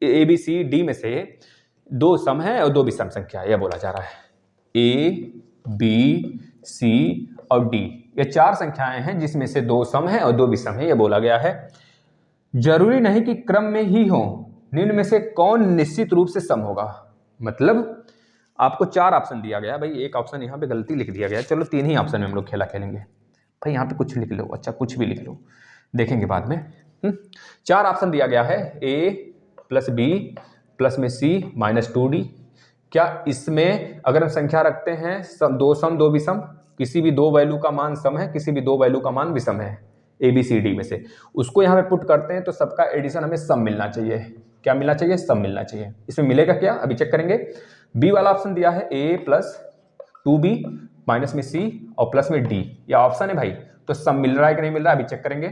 ए बी सी डी में से 2 सम है और 2 विषम संख्या है, यह बोला जा रहा है। ए बी सी और डी, ये 4 संख्याएं हैं जिसमें से 2 सम है और 2 विषम है, यह बोला गया है। जरूरी नहीं कि क्रम में ही हो, निम्न में से कौन निश्चित रूप से सम होगा। मतलब आपको 4 ऑप्शन दिया गया भाई, एक ऑप्शन यहाँ पे गलती लिख दिया गया, चलो 3 ही ऑप्शन में हम लोग खेला खेलेंगे भाई। यहाँ पे कुछ लिख लो, अच्छा कुछ भी लिख लो, देखेंगे बाद में। 4 ऑप्शन दिया गया है, ए प्लस बी प्लस में सी माइनस 2d। क्या इसमें अगर हम संख्या रखते हैं 2 सम 2 विषम, किसी भी 2 वैल्यू का मान सम है, किसी भी 2 वैल्यू का मान विषम है ए बी सी डी में से, उसको यहाँ पे पुट करते हैं तो सबका एडिशन हमें सम मिलना चाहिए। क्या मिलना चाहिए? सम मिलना चाहिए। इसमें मिलेगा क्या अभी चेक करेंगे। बी वाला ऑप्शन दिया है ए प्लस 2b माइनस में सी और प्लस में डी, यह ऑप्शन है भाई, तो सम मिल रहा है कि नहीं मिल रहा है अभी चेक करेंगे।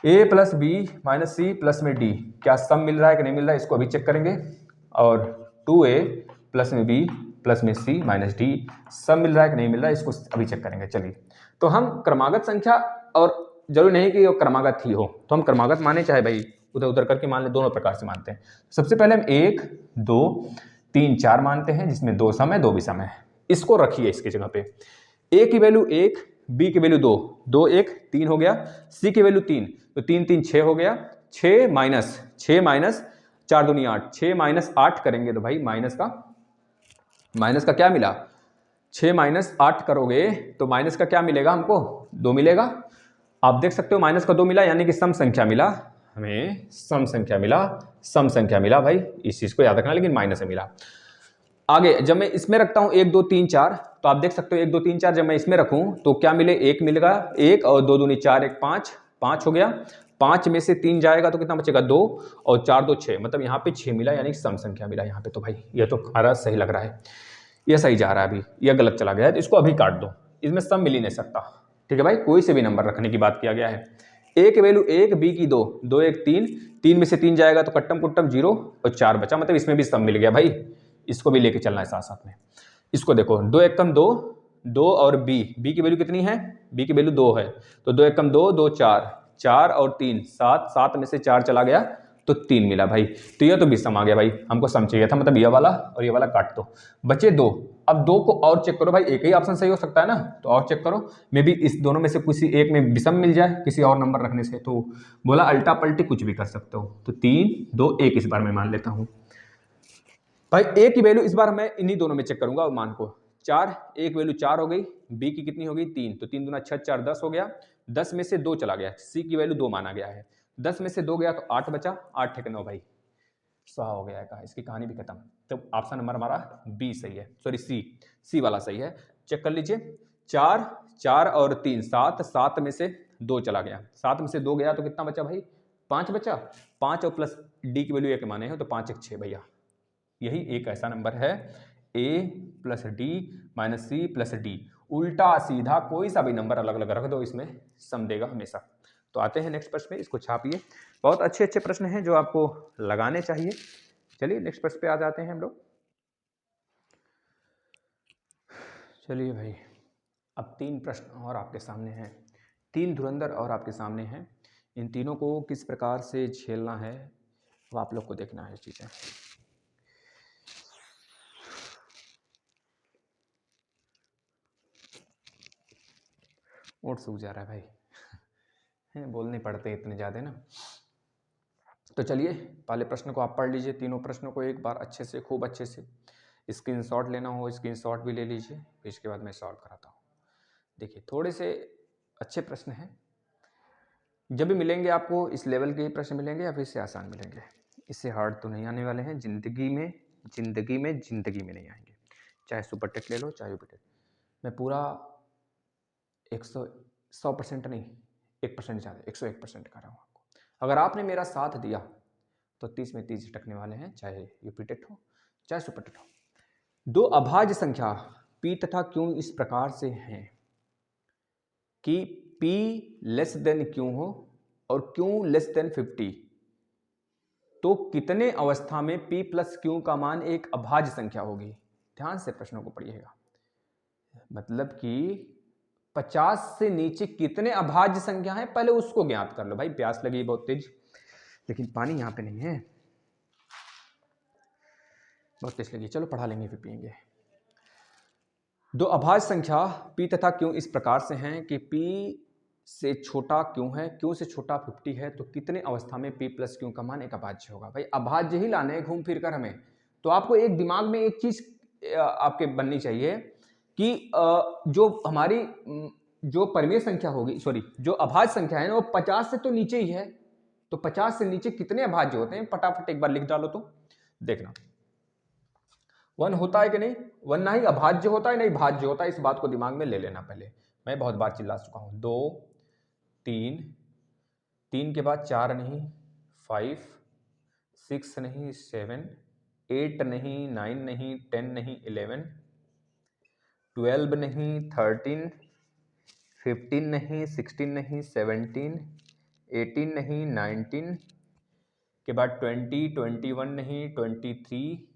A plus B minus C plus में डी, क्या सम मिल रहा है कि नहीं मिल रहा है इसको अभी चेक करेंगे। और 2a प्लस में बी प्लस में सी माइनस डी, सम मिल रहा है कि नहीं मिल रहा है इसको अभी चेक करेंगे। चलिए, तो हम क्रमागत संख्या, और जरूरी नहीं कि वो क्रमागत ही हो, तो हम क्रमागत माने चाहे भाई उधर उधर करके मान ले, दोनों प्रकार से मानते हैं। सबसे पहले हम 1 2 3 4 मानते हैं जिसमें 2 सम है 2 विषम है। इसको रखिए इसकी जगह पे, ए की वैल्यू 1, बी की वैल्यू 2, 2 1 3 हो गया, सी की वैल्यू 3, तो 3 3 6 हो गया, 6 माइनस 4 दूनी 8, 6 माइनस 8 करेंगे तो भाई माइनस का क्या मिला, 6 माइनस 8 करोगे तो माइनस का क्या मिलेगा हमको, 2 मिलेगा। आप देख सकते हो माइनस का 2 मिला, यानी कि सम संख्या मिला, हमें सम संख्या मिला भाई, इस चीज को याद रखना, लेकिन माइनस से मिला। आगे जब मैं इसमें रखता हूं 1 2 3 4, तो आप देख सकते हो 1 2 3 4 जब मैं इसमें रखूं तो क्या मिले, 1 मिलेगा, 1 और 2 दूनी 4 1 5, 5 हो गया। 5 में से 3 जाएगा तो कितना बचेगा, 2 और 4 2 6, मतलब यहाँ पे 6 मिला, यानी सम संख्या मिला यहाँ पे। तो भाई ये तो हमारा सही लग रहा है, ये सही जा रहा है, अभी यह गलत चला गया है तो इसको अभी काट दो, इसमें सम मिल ही नहीं सकता। ठीक है भाई, कोई से भी नंबर रखने की बात किया गया है। ए की वैल्यू 1, बी की 2, 2 1 3, 3 में से 3 जाएगा तो कट्टम कुट्टम 0 और 4 बचा, मतलब इसमें भी सम मिल गया भाई, इसको भी लेके चलना है साथ साथ में। इसको देखो 2 1 कम 2, 2 और बी की वैल्यू कितनी है, बी की वैल्यू 2 है, तो 2 1 कम 2, 2 4, 4 और 3 7, 7 में से 4 चला गया तो 3 मिला भाई। तो यह तो भी सम आ गया भाई, हमको सम चाहिए था, मतलब यह वाला और ये वाला काट दो, बचे 2। अब 2 को और चेक करो भाई, एक ही ऑप्शन सही हो सकता है ना, तो और चेक करो, मे बी इस दोनों में से किसी एक में विषम मिल जाए किसी और नंबर रखने से। तो बोला अल्टा पलटी कुछ भी कर सकते हो, तो 3 2 1 इस बार मैं मान लेता हूं भाई। ए की वैल्यू इस बार मैं इन्हीं दोनों में चेक करूंगा मान को, 4, एक वैल्यू 4 हो गई, बी की कितनी हो गई 3, तो 3 दूना 6 4 10 हो गया, 10 में से 2 चला गया, सी की वैल्यू 2 माना गया है, 10 में से 2 गया तो 8 बचा, 8 ठेके 9 भाई, 100 हो गया है, इसकी कहानी भी खत्म। तो ऑप्शन नंबर हमारा बी सही है, सॉरी सी वाला सही है। चेक कर लीजिए, 4 4 और 3 7, 7 में से 2 चला गया, 7 में से 2 गया तो कितना बचा भाई, 5 बचा, 5 और प्लस डी की वैल्यू 1 माने हो तो 5 1 6 भैया, यही एक ऐसा नंबर है A plus D minus C plus D, उल्टा सीधा कोई सा भी नंबर अलग अलग रख दो, इसमें सम देगा हमेशा। तो आते हैं नेक्स्ट प्रश्न पे, इसको छापिए, बहुत अच्छे अच्छे प्रश्न हैं जो आपको लगाने चाहिए। चलिए नेक्स्ट प्रश्न पे आ जाते हैं हम लोग। चलिए भाई, अब 3 प्रश्न और आपके सामने हैं, 3 धुरंधर और आपके सामने हैं, इन तीनों को किस प्रकार से झेलना है वो आप लोग को देखना है चीज़ें। ओट सूख जा रहा है भाई हैं, बोलने पड़ते इतने ज़्यादा ना। तो चलिए पहले प्रश्न को आप पढ़ लीजिए, तीनों प्रश्नों को एक बार अच्छे से, खूब अच्छे से, स्क्रीनशॉट लेना हो स्क्रीनशॉट भी ले लीजिए, फिर इसके बाद मैं सॉल्व कराता हूँ। देखिए थोड़े से अच्छे प्रश्न हैं, जब भी मिलेंगे आपको इस लेवल के प्रश्न मिलेंगे या फिर इससे आसान मिलेंगे, इससे हार्ड तो नहीं आने वाले हैं। ज़िंदगी में नहीं आएंगे, चाहे सुपर टेक ले लो चाहे यूपी टेक। मैं पूरा 100% नहीं, 1% ज़्यादा 101% कर रहा हूँ आपको। अगर आपने मेरा साथ दिया तो 30 में 30 टकने वाले हैं, चाहे यूपी टेट हो चाहे सुपर टेट हो। दो अभाज्य संख्या p तथा q इस प्रकार से हैं कि p लेस देन q हो और q लेस देन 50, तो कितने अवस्था में p प्लस q का मान एक अभाज्य संख्या होगी। ध्यान से प्रश्नों को पढ़िएगा, मतलब कि 50 से नीचे कितने अभाज्य संख्या हैं, पहले उसको ज्ञात कर लो। भाई प्यास लगी बहुत तेज, लेकिन पानी यहाँ पे नहीं है, बहुत तेज लगी, चलो पढ़ा लेंगे फिर पियेंगे। दो अभाज्य संख्या p तथा q इस प्रकार से हैं कि p से छोटा q है, q से छोटा 50 है, तो कितने अवस्था में p प्लस q का मान एक अभाज्य होगा। भाई अभाज्य ही लाने हैं घूम फिर कर हमें, तो आपको एक दिमाग में एक चीज आपके बननी चाहिए कि जो हमारी जो परिमेय संख्या होगी, सॉरी जो अभाज्य संख्या है ना, वो 50 से तो नीचे ही है, तो 50 से नीचे कितने अभाज्य होते हैं फटाफट एक बार लिख डालो तो देखना। 1 होता है कि नहीं, 1 ना ही अभाज्य होता है नहीं भाज्य होता है, इस बात को दिमाग में ले लेना। पहले मैं बहुत बार चिल्ला चुका हूं, 2 3 3 के बाद 4 नहीं, 5 6 नहीं, 7 8 नहीं, 9 नहीं, 10 नहीं, 11 12 नहीं, 13 15 नहीं, 16 नहीं, 17 18 नहीं, 19 के बाद 20 21 नहीं, 23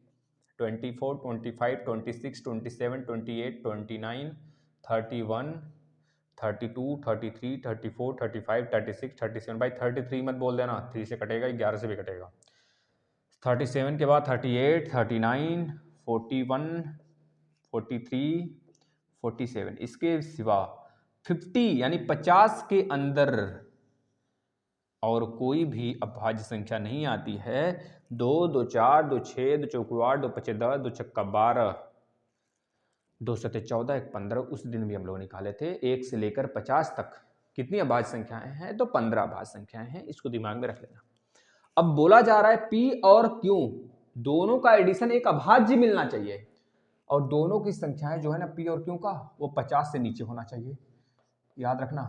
24 25 26 27 28 29 31 32 33 34 35 36 37। भाई 33 मत बोल देना, 3 से कटेगा, 11 से भी कटेगा। 37 के बाद 38 39 41 43 47, इसके सिवा 50 यानी 50 के अंदर और कोई भी अभाज्य संख्या नहीं आती है। 2 2 4 2 6 2 चौक 8 2 5 10 2 छक्का 12 2 7 14 1 15, उस दिन भी हम लोग निकाले थे। 1 से लेकर 50 तक कितनी अभाज्य संख्याएं हैं, तो 15 अभाज्य संख्याएं हैं, इसको दिमाग में रख लेना। अब बोला जा रहा है p और q दोनों का एडिशन एक अभाज्य मिलना चाहिए, और दोनों की संख्याएं जो है ना p और q का, वो 50 से नीचे होना चाहिए। याद रखना,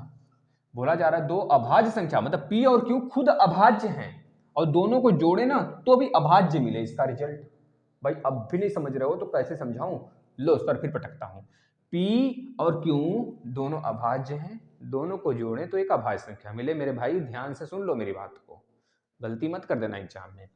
बोला जा रहा है दो अभाज्य संख्या, मतलब p और q खुद अभाज्य हैं और दोनों को जोड़े ना तो भी अभाज्य मिले इसका रिजल्ट। भाई अब भी नहीं समझ रहे हो तो कैसे समझाऊं, लो सर फिर पटकता हूं। p और q दोनों अभाज्य हैं, दोनों को जोड़े तो एक अभाज्य संख्या मिले। मेरे भाई ध्यान से सुन लो मेरी बात को, गलती मत कर देना एग्जाम में।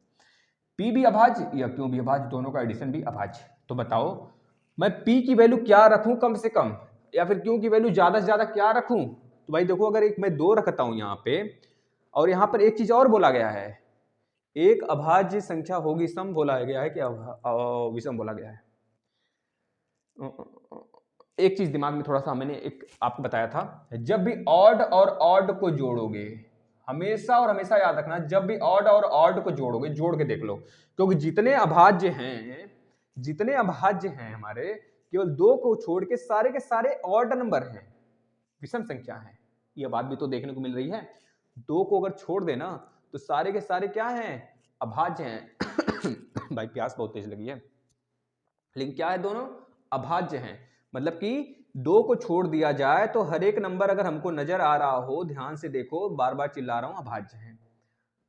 p भी अभाज्य या q भी अभाज्य, दोनों का एडिशन भी अभाज्य। तो बताओ मैं p की वैल्यू क्या रखूं कम से कम, या फिर q की वैल्यू ज्यादा से ज्यादा क्या रखूं। तो भाई देखो, अगर एक मैं 2 रखता हूं यहाँ पे, और यहाँ पर एक चीज और बोला गया है, एक अभाज्य संख्या होगी सम बोला गया है कि विषम बोला गया है। एक चीज दिमाग में थोड़ा सा मैंने एक आपको बताया था, जब भी ऑड और ऑड को जोड़ोगे, हमेशा और हमेशा याद रखना, जब भी ऑड और ऑड को जोड़ोगे, जोड़ के देख लो, क्योंकि जितने अभाज्य हैं हमारे, केवल 2 को छोड़ के सारे ऑड नंबर हैं, विषम संख्या है। यह बात भी तो देखने को मिल रही है। 2 को अगर छोड़ देना तो सारे के सारे क्या हैं, अभाज्य हैं। भाई प्यास बहुत तेज लगी है, लेकिन क्या है, दोनों अभाज्य हैं। मतलब कि 2 को छोड़ दिया जाए तो हर एक नंबर अगर हमको नजर आ रहा हो, ध्यान से देखो, बार बार चिल्ला रहा हूं, अभाज्य हैं।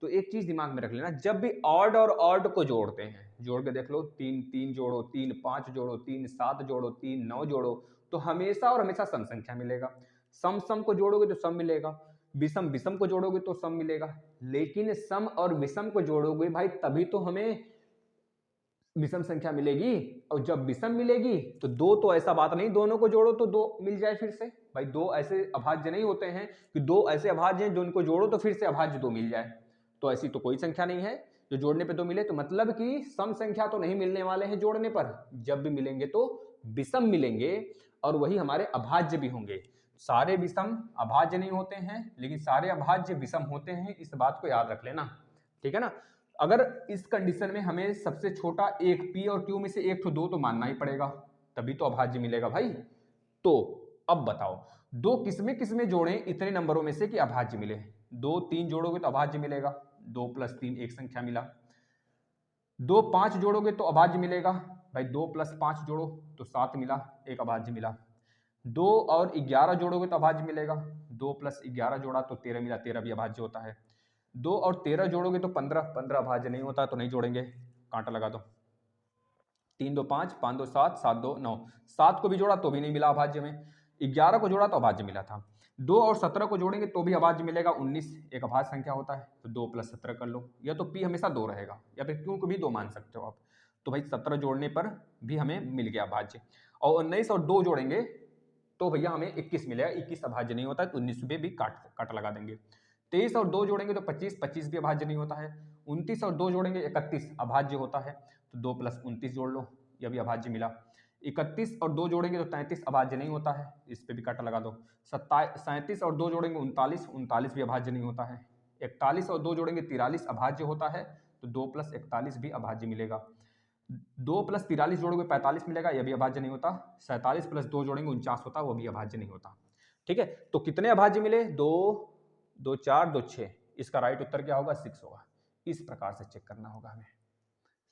तो एक चीज दिमाग में रख लेना, जब भी ऑड और ऑड को जोड़ते हैं, जोड़ के देख लो, 3 3 जोड़ो, 3 5 जोड़ो, 3 7 जोड़ो, 3 9 जोड़ो, तो हमेशा और हमेशा सम संख्या मिलेगा। सम सम को जोड़ोगे तो सम मिलेगा, विषम विषम को जोड़ोगे तो सम मिलेगा। लेकिन सम और विषम को जोड़ोगे भाई तभी तो हमें विषम संख्या मिलेगी, और जब विषम मिलेगी तो 2 तो ऐसा बात नहीं दोनों को जोड़ो तो 2 मिल जाए फिर से। भाई 2 ऐसे अभाज्य नहीं होते हैं कि 2 ऐसे अभाज्य हैं जो उनको जोड़ो तो फिर से अभाज्य 2 मिल जाए, तो ऐसी तो कोई संख्या नहीं है जो जोड़ने पे 2 मिले। तो मतलब कि सम संख्या तो नहीं मिलने वाले हैं जोड़ने पर, जब भी मिलेंगे तो विषम मिलेंगे, और वही हमारे अभाज्य भी होंगे। सारे विषम अभाज्य नहीं होते हैं, लेकिन सारे अभाज्य विषम होते हैं, इस बात को याद रख लेना, ठीक है ना। अगर इस कंडीशन में हमें सबसे छोटा एक पी और क्यू में से एक तो दो तो मानना ही पड़ेगा, तभी तो अभाज्य मिलेगा भाई। तो अब बताओ दो किसमें किसमें जोड़ें इतने नंबरों में से कि अभाज्य मिले। 2 3 जोड़ोगे तो अभाज्य मिलेगा, 2 + 3 एक संख्या मिला। 2 5 जोड़ोगे तो अभाज्य मिलेगा भाई, 2 + 5 जोड़ो तो 7 मिला, एक अभाज्य मिला। 2 और 11 जोड़ोगे तो अभाज्य मिलेगा, 2 + 11 जोड़ा तो 13 मिला, 13 भी अभाज्य होता है। 2 और 13 जोड़ोगे तो 15, 15 अभाज्य नहीं होता तो नहीं जोड़ेंगे, कांटा लगा दो। 3 2 5, 5 2 7, 7 2 9, 7 को भी जोड़ा तो भी नहीं मिला अभाज्य में, 11 को जोड़ा तो अभाज्य मिला था। 2 और 17 को जोड़ेंगे तो भी अभाज्य मिलेगा, 19 एक अभाज्य संख्या होता है, तो 2 + 17 कर लो। या तो पी हमेशा 2 रहेगा या फिर क्यू को भी 2 मान सकते हो आप। तो भाई 17 जोड़ने पर भी हमें मिल गया अभाज्य, और 19 और 2 जोड़ेंगे तो भैया हमें 21 मिलेगा, 21 अभाज्य नहीं होता है तो 19 पे भी काट लगा देंगे। 23 और 2 जोड़ेंगे तो 25, 25 भी अभाज्य नहीं होता है। 29 और 2 जोड़ेंगे 31 अभाज्य होता है, तो 2 + 29 जोड़ लो, यह भी अभाज्य मिला। 31 और 2 जोड़ेंगे तो 33 अभाज्य नहीं होता है, इस पे भी काटा लगा दो। 37 और 2 जोड़ेंगे 39, 39 भी अभाज्य नहीं होता है। 41 और 2 जोड़ेंगे 43 अभाज्य होता है, तो 2 + 41 भी अभाज्य मिलेगा। 2 + 43 जोड़ोगे 45 मिलेगा, यह भी अभाज्य नहीं होता। 47 + 2 जोड़ेंगे 49 होता, वो भी अभाज्य नहीं होता। ठीक है, तो कितने अभाज्य मिले? 2 2 4 2 6, इसका राइट उत्तर क्या होगा? 6 होगा। इस प्रकार से चेक करना होगा हमें,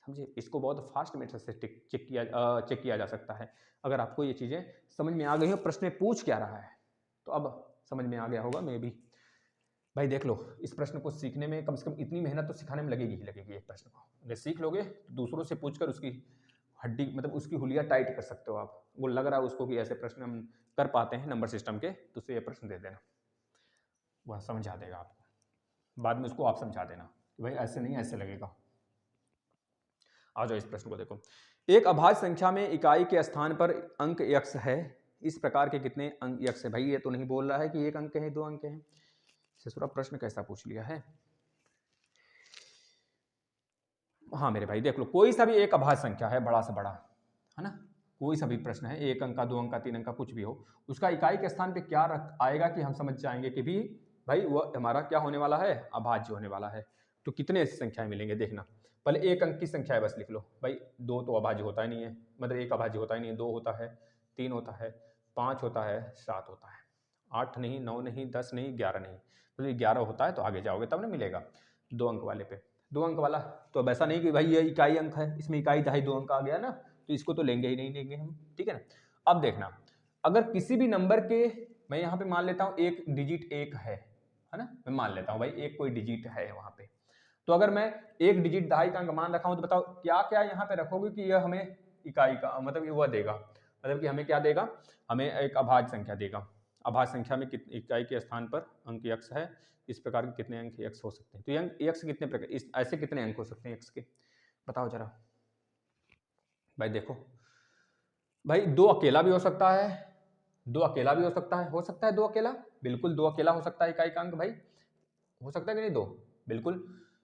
समझे। इसको बहुत फास्ट मेथड से चेक किया जा सकता है। अगर आपको ये चीजें समझ में आ गई हो, प्रश्न में पूछ क्या रहा है, तो अब समझ में आ गया होगा मे भी। भाई देख लो, इस प्रश्न को सीखने में कम से कम इतनी मेहनत तो सिखाने में लगेगी ही लगेगी। एक प्रश्न को अगर सीख लोगे तो दूसरों से पूछकर उसकी हड्डी मतलब उसकी हुलिया टाइट कर सकते हो आप। वो लग रहा है उसको कि ऐसे प्रश्न हम कर पाते हैं नंबर सिस्टम के, तो उसे ये प्रश्न दे देना, वह समझा देगा आपको। बाद में उसको आप समझा देना कि भाई ऐसे नहीं, ऐसे लगेगा। आ जाओ इस प्रश्न को देखो। एक अभाज्य संख्या में इकाई के स्थान पर अंक x है, इस प्रकार के कितने अंक x है? भाई ये तो नहीं बोल रहा है कि 1 अंक है 2 अंक है, ससुरा प्रश्न कैसा पूछ लिया है। हाँ मेरे भाई देख लो, कोई सा भी एक अभाज्य संख्या है, बड़ा से बड़ा, है ना, कोई सा भी प्रश्न है, 1 अंक का 2 अंक का 3 अंक का कुछ भी हो, उसका इकाई के स्थान पे क्या आएगा कि हम समझ जाएंगे कि भी भाई वह हमारा क्या होने वाला है, अभाज्य होने वाला है। तो कितने ऐसी संख्याएं मिलेंगे देखना। पहले 1 अंक की संख्या है बस लिख लो भाई। 2 तो अभाज्य होता ही नहीं है, मतलब 1 अभाज्य होता ही नहीं है। 2 होता है, 3 होता है, 5 होता है, 7 होता है, 8 नहीं, 9 नहीं, 10 नहीं, 11 नहीं। मतलब 11 होता है तो आगे जाओगे तब ना मिलेगा 2 अंक वाले पे। 2 अंक वाला तो अब ऐसा नहीं कि भाई ये इकाई अंक है, इसमें इकाई दहाई 2 अंक आ गया ना, तो इसको तो लेंगे ही नहीं लेंगे हम, ठीक है ना। अब देखना, अगर किसी भी नंबर के, मैं यहाँ पे मान लेता हूँ एक डिजिट 1 है ना, मैं मान लेता हूँ भाई एक कोई डिजिट है वहां पे, तो अगर मैं एक डिजिट दहाई का अंक मान रखा हूं तो बताओ क्या क्या यहाँ पे रखोगे कि यह हमें इकाई का मतलब वह देगा, मतलब कि हमें क्या देगा, हमें एक अभाज्य संख्या देगा। अभाज्य संख्या में इकाई के स्थान पर अंक x है, इस प्रकार के कितने अंक x हो सकते हैं? तो ये x कितने प्रकार, इस ऐसे कितने अंक हो सकते हैं x के, बताओ जरा। भाई देखो भाई, 2 अकेला भी हो सकता है, 2 अकेला भी हो सकता है, 2 अकेला, बिल्कुल 2 अकेला हो सकता है इकाई का अंक भाई, हो सकता है कि नहीं 2, बिल्कुल।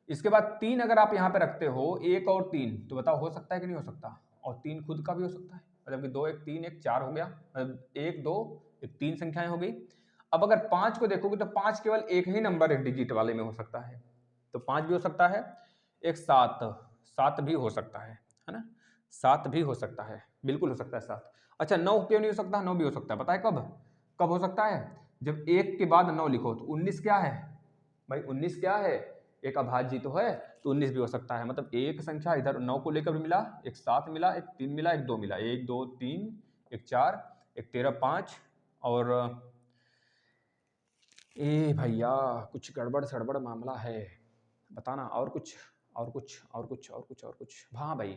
इसके बाद 3 अगर आप यहाँ पे रखते हो, 1 और 3, तो बताओ हो सकता है कि नहीं हो सकता। और 3 खुद का भी हो सकता है, मतलब कि 2 1 3 1 4 हो गया, मतलब 1 2 1 3 संख्याएं हो गई। अब अगर 5 को देखोगे तो 5 केवल एक ही नंबर एक डिजिट वाले में हो सकता है, तो 5 भी हो सकता है। एक 7, 7 भी हो सकता है ना, 7 भी हो सकता है, बिल्कुल हो सकता है 7। अच्छा 9 क्यों नहीं हो सकता? 9 भी हो सकता है, पता है कब कब हो सकता है? जब 1 के बाद 9 लिखो तो 19 क्या है भाई, 19 क्या है, एक अभाज्य तो है, तो 19 भी हो सकता है। मतलब एक संख्या इधर 9 को लेकर मिला, एक 7 मिला, एक 3 मिला, एक 2 मिला, 1 2 3 एक 4 एक 13 5 और ए भैया कुछ गड़बड़ सड़बड़ मामला है, बताना। और कुछ और कुछ और कुछ और कुछ और कुछ, हाँ भाई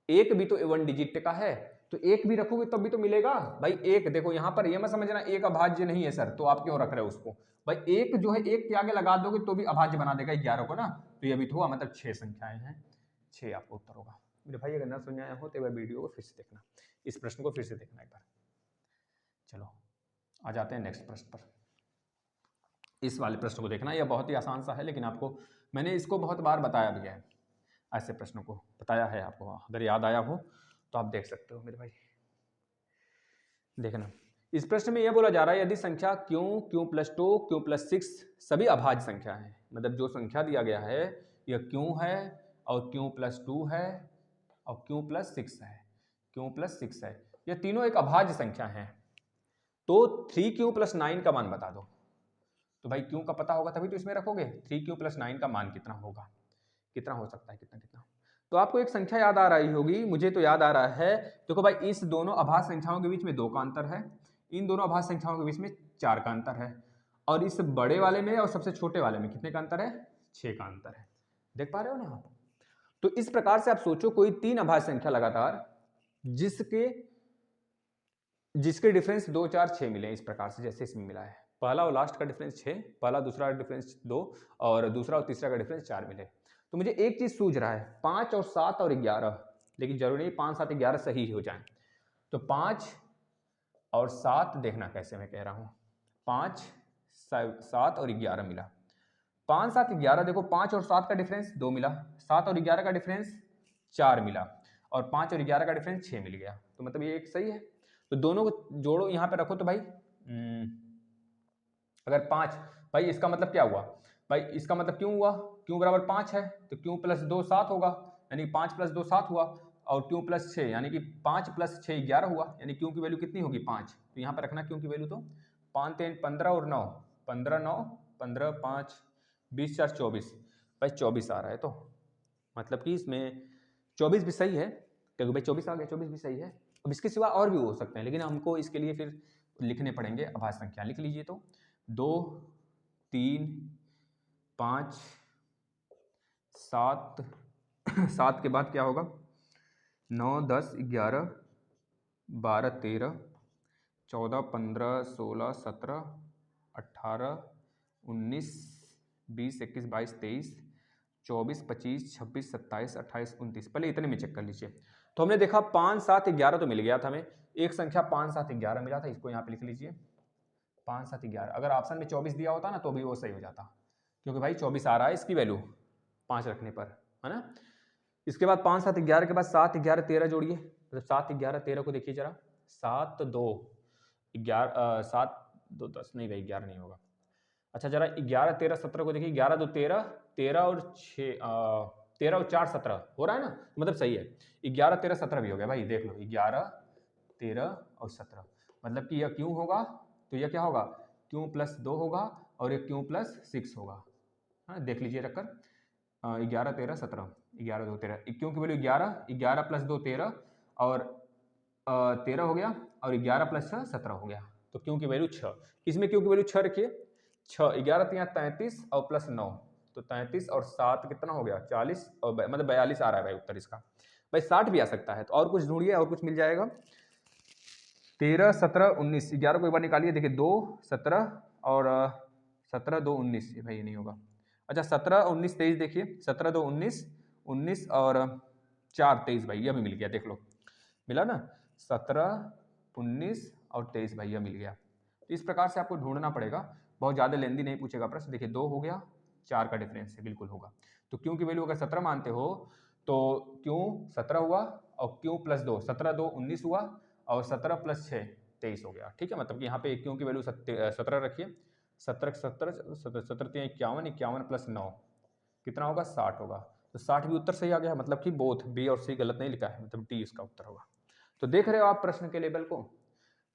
एक भी तो 1 डिजिट का है, तो एक भी रखोगे तब भी तो मिलेगा भाई। एक देखो यहाँ पर ये मत समझना एक अभाज्य नहीं है सर, तो आप क्यों रख रहे हो उसको भाई। एक जो है एक के आगे लगा दोगे तो भी अभाज्य बना देगा 11 को ना, तो ये भी तो हुआ, मतलब 6 संख्याएं हैं, 6 आपका उत्तर होगा मेरे भाई। अगर ना समझ आया हो तो वह वीडियो को फिर से देखना, इस प्रश्न को फिर से देखना एक बार। चलो आ जाते हैं नेक्स्ट प्रश्न पर। इस वाले प्रश्न को देखना, यह बहुत ही आसान सा है, लेकिन आपको मैंने इसको बहुत बार बताया भी है, ऐसे प्रश्नों को बताया है आपको, अगर याद आया हो तो आप देख सकते हो मेरे भाई। देखना, इस प्रश्न में यह बोला जा रहा है यदि संख्या q, q+2, q+6 सभी अभाज्य संख्या है, मतलब जो संख्या दिया गया है यह क्यू है और क्यू प्लस 2 है और क्यू प्लस 6 है, क्यू प्लस 6 है। ये तीनों एक अभाज्य संख्या हैं। तो 3q प्लस 9 का मान बता दो। तो भाई क्यू का पता होगा तभी तो इसमें रखोगे। 3q प्लस 9 का मान कितना होगा, कितना हो सकता है, कितना कितना। तो आपको एक संख्या याद आ रही होगी, मुझे तो याद आ रहा है। देखो भाई इस दोनों अभाज्य संख्याओं के बीच में 2 का अंतर है, इन दोनों अभाज्य संख्याओं के बीच में 4 का अंतर है, और इस बड़े वाले में और सबसे छोटे वाले में कितने का अंतर है, 6 का अंतर है। देख पा रहे हो ना आप। तो इस प्रकार से आप सोचो कोई 3 अभाज्य संख्या लगातार जिसके डिफरेंस 2 4 6 मिले, इस प्रकार से जैसे इसमें मिला है। पहला और लास्ट का डिफरेंस 6, पहला दूसरा डिफरेंस 2 और दूसरा और तीसरा का डिफरेंस 4 मिले। तो मुझे एक चीज सूझ रहा है, 5 और 7 और 11, लेकिन जरूरी नहीं 5 7 11 सही हो जाए। तो 5 और 7 देखना कैसे मैं कह रहा हूं, 5 7 और 11 मिला। 5 7 11 देखो, 5 और 7 का डिफरेंस 2 मिला, 7 और 11 का डिफरेंस 4 मिला, और 5 और 11 का डिफरेंस 6 मिल गया। तो मतलब ये एक सही है। तो दोनों को जोड़ो, यहां पे रखो। तो भाई अगर 5, भाई इसका मतलब क्या हुआ, भाई इसका मतलब क्यों हुआ, क्यों बराबर 5 है तो क्यों प्लस 2 7 होगा, यानी 5 प्लस 2 7 हुआ, और क्यों प्लस 6 यानी कि 5 प्लस 6 11 हुआ, यानी क्यों की वैल्यू कितनी होगी 5। तो यहाँ पर रखना क्यों की वैल्यू। तो 5 3 15 और 9 15 9 15 5 20 4 24, भाई 24 आ रहा है। तो मतलब कि इसमें 24 भी सही है, क्योंकि भाई 24 आ गया, 24 भी सही है। अब इसके सिवा और भी हो सकते हैं, लेकिन हमको इसके लिए फिर लिखने पड़ेंगे अभाज्य संख्या। लिख लीजिए। तो 2 3 5 7 7 के बाद क्या होगा, 9 10 11 12 13 14 15 16 17 18 19 20 21 22 23 24 25 26 27 28 29, पहले इतने में चेक कर लीजिए। तो हमने देखा 5 7 11 तो मिल गया था हमें, एक संख्या 5 7 11 मिला था, इसको यहाँ पे लिख लीजिए 5 7 11। अगर ऑप्शन में 24 दिया होता ना तो भी वो सही हो जाता, क्योंकि भाई 24 आ रहा है इसकी वैल्यू 5 रखने पर, है ना। इसके बाद 5 7 11 के बाद 7 11 13 जोड़िए, मतलब 7 11 13 को देखिए जरा, 7 2 11 7 2 10, नहीं भाई 11 नहीं होगा। अच्छा जरा 11 13 17 को देखिए, 11 2 13 13 और 6 13 और 4 17 हो रहा है ना, मतलब सही है। 11 13 17 भी हो गया भाई, देख लो 11 13 और 17, मतलब कि यह क्यों होगा, तो यह क्या होगा, क्यों प्लस 2 होगा और एक क्यों प्लस 6 होगा। हाँ देख लीजिए रखकर, 11 13 17 11 2 13, क्यों की वैल्यू 11 11 प्लस 2 13 और 13 हो गया, और 11 प्लस 6 17 हो गया। तो क्यों की वैल्यू 6, इसमें क्यों की वैल्यू 6 रखिए, 6 11 3 33 और प्लस 9, तो 33 और 7 कितना हो गया 40, और मतलब 42 आ रहा है भाई उत्तर इसका। भाई 60 भी आ सकता है, तो और कुछ ढूंढिए, और कुछ मिल जाएगा। 13 17 19, 11 को एक बार निकालिए, देखिए 2 17 और 17 2 19, भाई ये नहीं होगा। अच्छा 17 19 23 देखिए, 17 2 19 19 और 4 23, भाई यह भी मिल गया, देख लो मिला ना, 17 19 और 23, भाई यह मिल गया। तो इस प्रकार से आपको ढूंढना पड़ेगा, बहुत ज़्यादा लेंदी नहीं पूछेगा प्रश्न। देखिए 2 हो गया, 4 का डिफरेंस है, बिल्कुल होगा। तो क्यों की वैल्यू अगर 17 मानते हो तो क्यों 17 हुआ, और क्यों प्लस 2 17 2 19 हुआ, और 17 प्लस 6 23 हो गया। ठीक है, मतलब कि यहाँ पे क्यों की वैल्यू 17 रखिए, 17 17 17 3 51, 51 प्लस 9 कितना होगा 60 होगा। तो 60 भी उत्तर सही आ गया, मतलब कि बोथ बी और सी गलत नहीं लिखा है, मतलब डी इसका उत्तर होगा। तो देख रहे हो आप प्रश्न के लेवल को,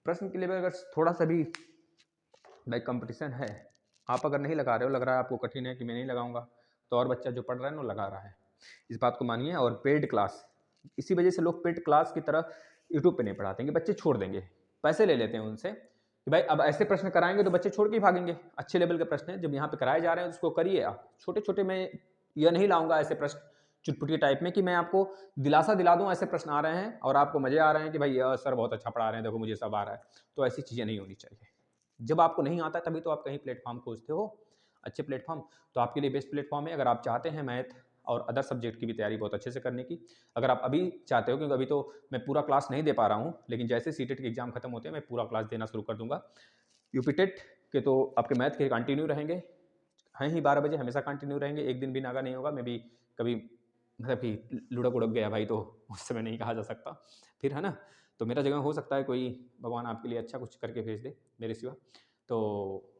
प्रश्न के लेवल अगर थोड़ा सा भी भाई कंपटीशन है, आप अगर नहीं लगा रहे हो, लग रहा है आपको कठिन है कि मैं नहीं लगाऊंगा, तो और बच्चा जो पढ़ रहा है ना वो लगा रहा है, इस बात को मानिए। और पेड क्लास, इसी वजह से लोग पेड क्लास की तरह यूट्यूब पे नहीं पढ़ाते हैं कि बच्चे छोड़ देंगे, पैसे ले लेते हैं उनसे कि भाई अब ऐसे प्रश्न कराएंगे तो बच्चे छोड़ के ही भागेंगे। अच्छे लेवल के प्रश्न हैं, जब यहाँ पे कराए जा रहे हैं तो उसको करिए आप। छोटे छोटे मैं यह नहीं लाऊंगा ऐसे प्रश्न चुटपुटी टाइप में कि मैं आपको दिलासा दिला दूं ऐसे प्रश्न आ रहे हैं और आपको मजे आ रहे हैं कि भाई सर बहुत अच्छा पढ़ा रहे हैं, देखो मुझे सब आ रहा है। तो ऐसी चीज़ें नहीं होनी चाहिए। जब आपको नहीं आता तभी तो आप कहीं प्लेटफॉर्म खोजते हो, अच्छे प्लेटफॉर्म। तो आपके लिए बेस्ट प्लेटफॉर्म है। अगर आप चाहते हैं मैथ और अदर सब्जेक्ट की भी तैयारी बहुत अच्छे से करने की, अगर आप अभी चाहते हो, क्योंकि अभी तो मैं पूरा क्लास नहीं दे पा रहा हूँ, लेकिन जैसे सीटेट के एग्जाम खत्म होते हैं मैं पूरा क्लास देना शुरू कर दूंगा। यूपी टेट के तो आपके मैथ के कंटिन्यू रहेंगे, हैं ही 12 बजे हमेशा कंटिन्यू रहेंगे, एक दिन भी नागा नहीं होगा। मैं भी कभी मतलब कि लुढ़क उड़क गया भाई तो उस समय नहीं कहा जा सकता फिर, है ना। तो मेरा जगह हो सकता है कोई भगवान आपके लिए अच्छा कुछ करके भेज दे मेरे सिवा। तो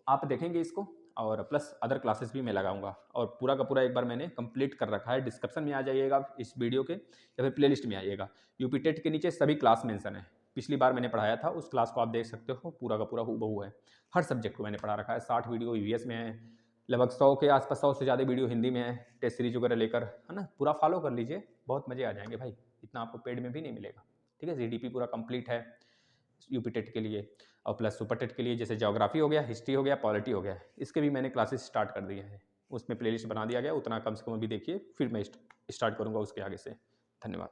आप देखेंगे इसको, और प्लस अदर क्लासेस भी मैं लगाऊंगा। और पूरा का पूरा एक बार मैंने कंप्लीट कर रखा है। डिस्क्रिप्शन में आ जाइएगा इस वीडियो के, या फिर प्लेलिस्ट में आइएगा। यूपी टेट के नीचे सभी क्लास मेंशन है। पिछली बार मैंने पढ़ाया था उस क्लास को आप देख सकते हो, पूरा का पूरा हूबहू है। हर सब्जेक्ट को मैंने पढ़ा रखा है। 60 वीडियो ईवीएस में है, लगभग 100 के आसपास, 100 से ज़्यादा वीडियो हिंदी में है, टेस्ट सीरीज वगैरह लेकर, है ना। पूरा फॉलो कर लीजिए, बहुत मज़े आ जाएंगे भाई। इतना आपको पेड में भी नहीं मिलेगा। ठीक है, जीडीपी पूरा कंप्लीट है यूपी टेट के लिए। और प्लस सुपर टेट के लिए जैसे ज्योग्राफी हो गया, हिस्ट्री हो गया, पॉलिटी हो गया, इसके भी मैंने क्लासेस स्टार्ट कर दिए हैं। उसमें प्लेलिस्ट बना दिया गया, उतना कम से कम अभी देखिए, फिर मैं स्टार्ट करूँगा उसके आगे से। धन्यवाद।